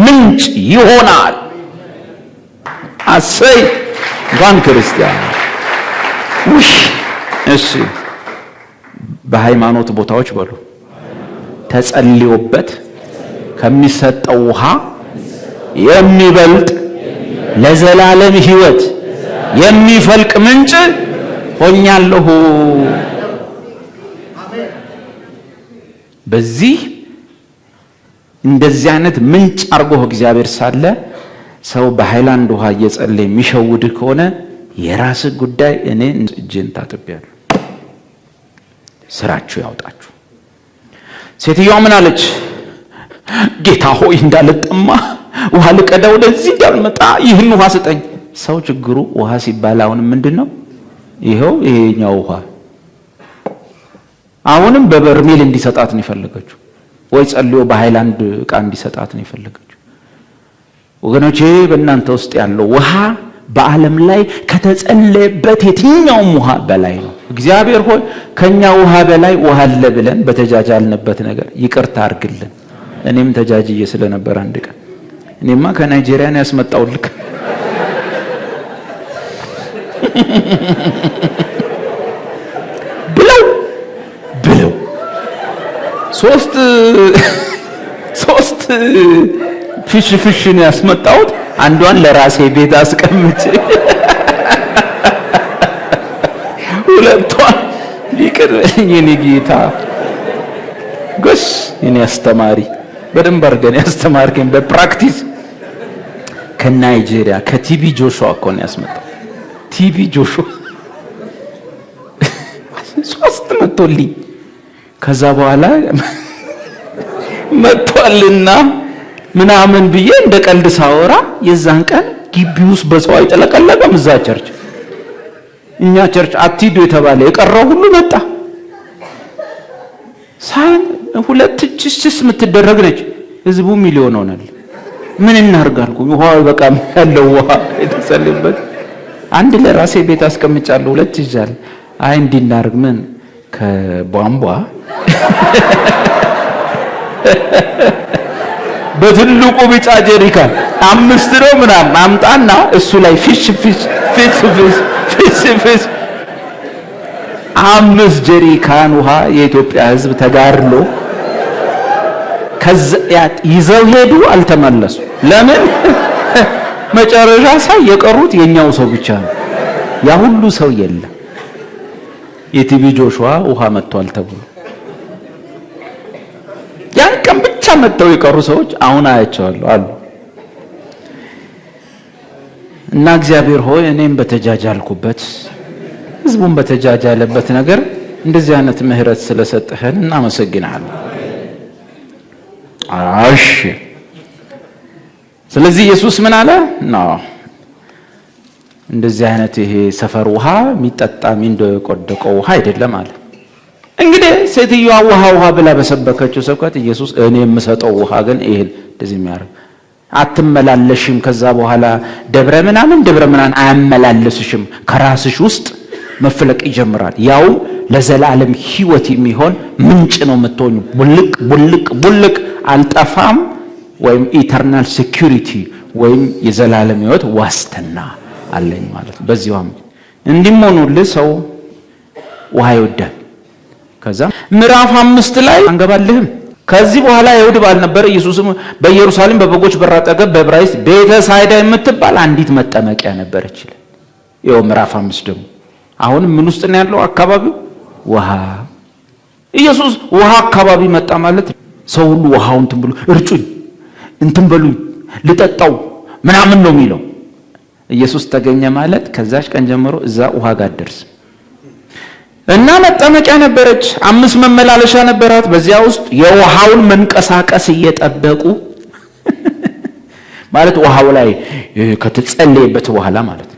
ምንጭ ይሆናል። አሰይ እንኳን ክርስቲያን። እሺ በሃይማኖት ቦታዎች በሉ ተጸልዮበት ከሚሰጠው ውሃ የሚበልጥ ለዘላለም ሕይወት የሚፈልቅ ምንጭ ሆኛለሁ። በዚህ እንደዚህ አይነት ምንጭ አርጎ እግዚአብሔር ሳለ ሰው በሃይላንድ ውሃ እየጸለየ የሚሸውድ ከሆነ የራስ ጉዳይ። እኔ እጄን ታጥቤያለሁ። ስራችሁ ያውጣችሁ። ሴትዮዋ ምን አለች? ጌታ ሆይ እንዳልጠማ ውሃ ልቀዳ ወደዚህ እንዳልመጣ ይህን ውሃ ስጠኝ። ሰው ችግሩ ውሃ ሲባል አሁን ምንድነው? ይሄኛው ውሃ አሁንም በበርሜል እንዲሰጣት ነው የፈለገችው፣ ወይ ጸልዮ በሃይላንድ ዕቃ እንዲሰጣት ነው የፈለገችው። ወገኖቼ በእናንተ ውስጥ ያለው ውሃ በዓለም ላይ ከተጸለየበት የትኛውም ውሃ በላይ ነው። እግዚአብሔር ሆይ ከኛ ውሃ በላይ ውሃ አለ ብለን በተጃጃልንበት ነገር ይቅርታ አድርግልን። እኔም ተጃጅዬ ስለነበር አንድ ቀን እኔማ ከናይጄሪያ ነው ያስመጣውልክ ብለው ሶስት ፊሽ ነው ያስመጣሁት። አንዷን ለራሴ ቤት አስቀምጬ ሁለቷን ይቅር የኔ ጌታ ጎሽ የኔ አስተማሪ በደንብ አድርገን ያስተማርከኝ በፕራክቲስ ከናይጄሪያ ከቲቢ ጆሹዋ እኮ ነው ያስመጣው። ቲቢ ጆሹዋ 3 መጥቶልኝ ከዛ በኋላ መጥቷልና ምናምን ብዬ እንደ ቀልድ ሳወራ የዛን ቀን ግቢ ውስጥ በሰው አይጠለቀለቀም። እዛ ቸርች እኛ ቸርች አትሂዱ የተባለ የቀረው ሁሉ መጣ። ሳይን 2 ችስ የምትደረግ ነች። ህዝቡ ሚሊዮን ሆናል። ምን እናርጋልኩ? ውሃ በቃ ያለው ውሃ የተሰለበት አንድ ለራሴ ቤት አስቀምጫለሁ፣ 2 ይዛል። አይ እንዲናርግ ምን ከቧንቧ በትልቁ ቢጫ ጀሪካን 5 ነው ምናምን አምጣና እሱ ላይ ፊሽ 5 ጀሪካን ውሃ የኢትዮጵያ ሕዝብ ተጋርሎ ይዘው ሄዱ። አልተመለሱ። ለምን? መጨረሻ ሳይ የቀሩት የኛው ሰው ብቻ ነው። ያ ሁሉ ሰው የለም። የቲቢ ጆሹዋ ውሃ መጥቷል ተብሎ ያን ቀን ብቻ መጥተው የቀሩ ሰዎች አሁን አያቸዋለሁ አሉ። እና እግዚአብሔር ሆይ እኔም በተጃጃልኩበት ህዝቡን በተጃጃለበት ነገር እንደዚህ አይነት ምህረት ስለሰጠህን እናመሰግናለን። እሺ ስለዚህ ኢየሱስ ምን አለ? እንደዚህ አይነት ይሄ ሰፈር ውሃ የሚጠጣ እንደቆደቀው ውሃ አይደለም አለ። እንግዲህ ሴትዮዋ ውሃ ብላ በሰበከችው ስብከት ኢየሱስ እኔ የምሰጠው ውሃ ግን ይሄን እንደዚህ የሚያደርግ አትመላለሽም፣ ከዛ በኋላ ደብረ ምናምን አያመላለስሽም፣ ከራስሽ ውስጥ መፍለቅ ይጀምራል፣ ያው ለዘላለም ሕይወት የሚሆን ምንጭ ነው የምትሆኙ፣ ቡልቅ አልጠፋም፣ ወይም ኢተርናል ሴኩሪቲ ወይም የዘላለም ሕይወት ዋስትና አለኝ ማለት ነው። በዚያም እንዲሞኑልህ ሰው ውሃ ይወዳል። ከዛ ምዕራፍ 5 ላይ አንገባልህም። ከዚህ በኋላ አይሁድ በዓል ነበር። ኢየሱስም በኢየሩሳሌም በበጎች በር አጠገብ በዕብራይስጥ ቤተ ሳይዳ የምትባል አንዲት መጠመቂያ ነበረች ይላል። ይኸው ምዕራፍ 5 ደግሞ አሁንም ምን ውስጥ ነው ያለው? አካባቢው ውሃ። ኢየሱስ ውሃ አካባቢ መጣ ማለት ሰው ሁሉ ውሃውን እንትን ብሎ እርጩኝ፣ እንትን በሉኝ፣ ልጠጣው ምናምን ነው የሚለው። ኢየሱስ ተገኘ ማለት ከዛች ቀን ጀምሮ እዛ ውሃ ጋር ደርስ እና መጠመቂያ ነበረች። 5 መመላለሻ ነበራት። በዚያ ውስጥ የውሃውን መንቀሳቀስ እየጠበቁ ማለት ውሃው ላይ ከተጸለየበት በኋላ ማለት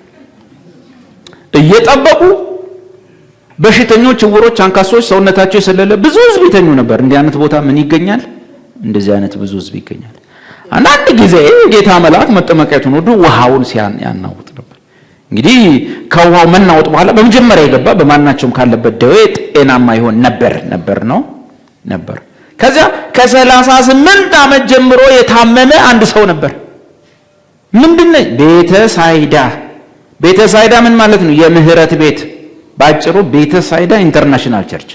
እየጠበቁ በሽተኞች፣ ዕውሮች፣ አንካሶች፣ ሰውነታቸው የሰለለ ብዙ ሕዝብ ይተኙ ነበር። እንዲህ አይነት ቦታ ምን ይገኛል? እንደዚህ አይነት ብዙ ሕዝብ ይገኛል። አንዳንድ ጊዜ ጌታ መልአክ መጠመቂያቱን ወዶ ውሃውን ያናውጥ ነበር። እንግዲህ ከውሃው መናወጥ በኋላ በመጀመሪያ የገባ በማናቸውም ካለበት ደዌ ጤናማ ይሆን ነበር። ከዚያ ከ38 ዓመት ጀምሮ የታመመ አንድ ሰው ነበር። ምንድነው? ቤተ ሳይዳ ምን ማለት ነው? የምህረት ቤት። ባጭሩ ቤተ ሳይዳ ኢንተርናሽናል ቸርች።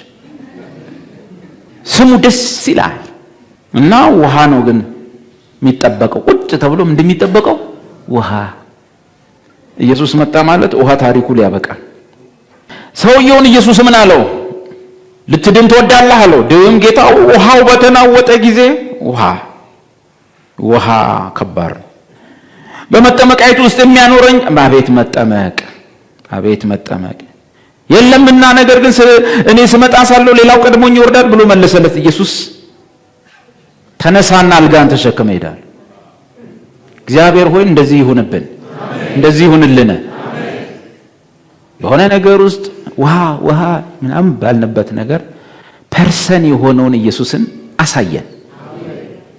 ስሙ ደስ ይላል እና ውሃ ነው ግን የሚጠበቀው። ቁጭ ተብሎ እንደሚጠበቀው ውሃ። ኢየሱስ መጣ ማለት ውሃ ታሪኩ ሊያበቃ። ሰውየውን ኢየሱስ ምን አለው? ልትድን ትወዳለህ አለው። ደዌም ጌታው ውሃው በተናወጠ ጊዜ ውሃ ከባድ ነው። በመጠመቂያይቱ ውስጥ የሚያኖረኝ አቤት መጠመቅ የለምና፣ ነገር ግን እኔ ስመጣ ሳለሁ ሌላው ቀድሞኝ ይወርዳል ብሎ መለሰለት። ኢየሱስ ተነሳና አልጋን ተሸክመ ሄዳል። እግዚአብሔር ሆይ እንደዚህ ይሁንብን፣ እንደዚህ ይሁንልን። የሆነ ነገር ውስጥ ውሃ ምናምን ባልነበት ነገር ፐርሰን የሆነውን ኢየሱስን አሳየን።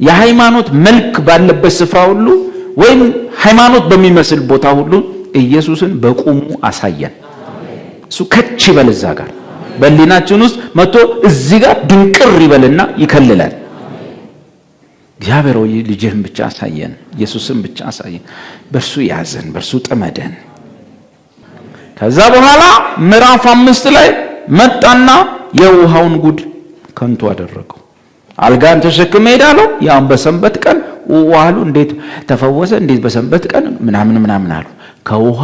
የሃይማኖት መልክ ባለበት ስፍራ ሁሉ ወይም ሃይማኖት በሚመስል ቦታ ሁሉ ኢየሱስን በቁሙ አሳየን። እሱ ከች ይበል እዛ ጋር በሊናችን ውስጥ መጥቶ እዚህ ጋር ድንቅር ይበልና ይከልላል። እግዚአብሔር ሆይ ልጅህን ብቻ አሳየን፣ ኢየሱስን ብቻ አሳየን፣ በእርሱ ያዘን፣ በእርሱ ጠመደን። ከዛ በኋላ ምዕራፍ 5 ላይ መጣና የውሃውን ጉድ ከንቱ አደረገው። አልጋን ተሸክመ ሄዳለው። ያም በሰንበት ቀን ውሃሉ እንዴት ተፈወሰ? እንዴት በሰንበት ቀን ምናምን አሉ። ከውሃ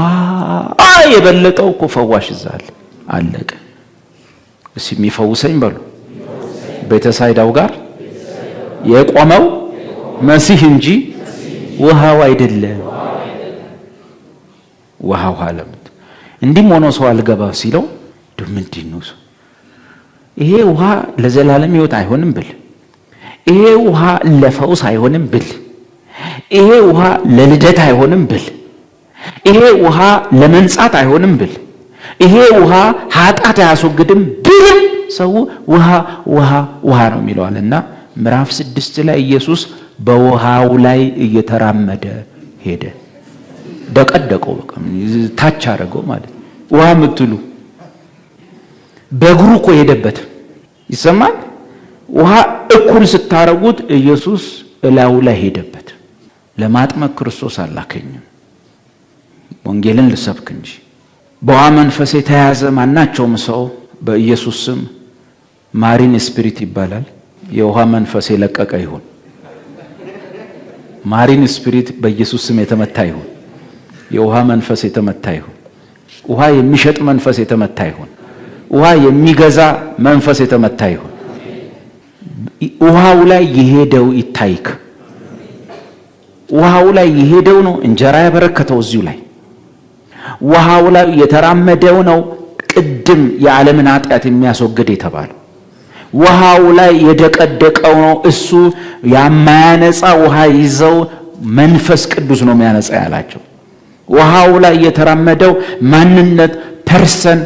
የበለጠው እኮ ፈዋሽ ይዛል። አለቀ። እሺ የሚፈውሰኝ በሉ። ቤተሳይዳው ጋር የቆመው መሲህ እንጂ ውሃው አይደለም። ውሃው አለምት እንዲህ ሆኖ ሰው አልገባ ሲለው ምንድን ነው ይሄ ውሃ ለዘላለም ሕይወት አይሆንም ብል፣ ይሄ ውሃ ለፈውስ አይሆንም ብል፣ ይሄ ውሃ ለልደት አይሆንም ብል፣ ይሄ ውሃ ለመንጻት አይሆንም ብል፣ ይሄ ውሃ ኃጢአት አያስወግድም ብል ሰው ውሃ ነው የሚለዋልና ምዕራፍ 6 ላይ ኢየሱስ በውሃው ላይ እየተራመደ ሄደ። ደቀደቀው፣ በቃ ታች አደረገው ማለት ውሃ የምትሉ በእግሩ እኮ ሄደበት ይሰማል። ውሃ እኩል ስታረጉት ኢየሱስ እላዩ ላይ ሄደበት። ለማጥመቅ ክርስቶስ አላከኝም፣ ወንጌልን ልሰብክ እንጂ። በውሃ መንፈስ የተያዘ ማናቸውም ሰው በኢየሱስ ስም ማሪን ስፒሪት ይባላል። የውሃ መንፈስ የለቀቀ ይሁን። ማሪን ስፒሪት በኢየሱስ ስም የተመታ ይሁን። የውሃ መንፈስ የተመታ ይሁን። ውሃ የሚሸጥ መንፈስ የተመታ ይሁን። ውሃ የሚገዛ መንፈስ የተመታ ይሁን። ውሃው ላይ የሄደው ይታይክ። ውሃው ላይ የሄደው ነው እንጀራ ያበረከተው። እዚሁ ላይ ውሃው ላይ የተራመደው ነው ቅድም የዓለምን ኃጢአት የሚያስወግድ የተባለው። ውሃው ላይ የደቀደቀው ነው እሱ ያማያነጻ ውሃ ይዘው መንፈስ ቅዱስ ነው የሚያነጻ ያላቸው። ውሃው ላይ የተራመደው ማንነት ፐርሰን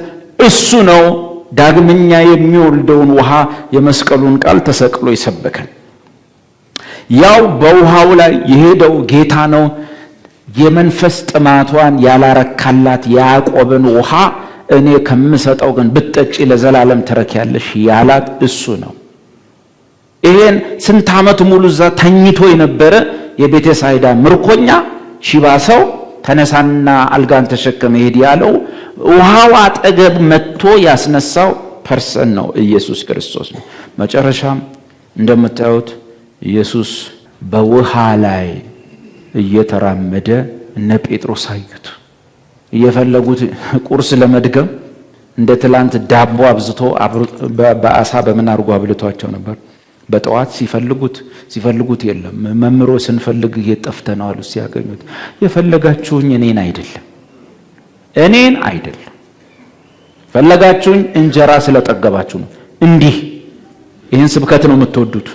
እሱ ነው ዳግመኛ የሚወልደውን ውሃ የመስቀሉን ቃል ተሰቅሎ ይሰበከን። ያው በውሃው ላይ የሄደው ጌታ ነው። የመንፈስ ጥማቷን ያላረካላት ያዕቆብን ውሃ እኔ ከምሰጠው ግን ብትጠጪ ለዘላለም ትረኪያለሽ ያላት እሱ ነው። ይሄን ስንት ዓመት ሙሉ እዛ ተኝቶ የነበረ የቤተሳይዳ ምርኮኛ ሽባ ሰው ተነሳና አልጋን ተሸከመ ሄድ ያለው ውሃው አጠገብ መጥቶ ያስነሳው ፐርሰን ነው፣ ኢየሱስ ክርስቶስ ነው። መጨረሻም እንደምታዩት ኢየሱስ በውሃ ላይ እየተራመደ እነ ጴጥሮስ አዩት። እየፈለጉት ቁርስ ለመድገም እንደ ትላንት ዳቦ አብዝቶ በአሳ በምን አድርጎ አብልቷቸው ነበር። በጠዋት ሲፈልጉት የለም። መምሮ ስንፈልግ እየጠፍተነው አሉ። ሲያገኙት የፈለጋችሁኝ እኔን አይደለም ፈለጋችሁኝ እንጀራ ስለጠገባችሁ ነው። እንዲህ ይህን ስብከት ነው የምትወዱት።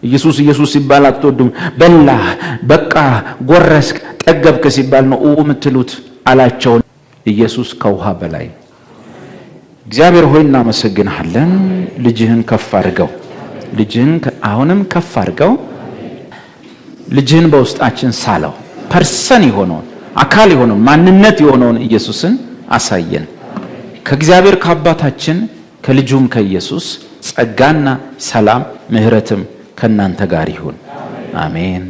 ኢየሱስ ሲባል አትወዱም። በላ በቃ ጎረስክ ጠገብክ ሲባል ነው የምትሉት አላቸው። ኢየሱስ ከውሃ በላይ። እግዚአብሔር ሆይ እናመሰግንሃለን። ልጅህን ከፍ አድርገው፣ አሁንም ከፍ አድርገው። ልጅህን በውስጣችን ሳለው። ፐርሰን የሆነውን አካል የሆነውን ማንነት የሆነውን ኢየሱስን አሳየን። ከእግዚአብሔር ከአባታችን ከልጁም ከኢየሱስ ጸጋና ሰላም ምሕረትም ከእናንተ ጋር ይሁን። አሜን።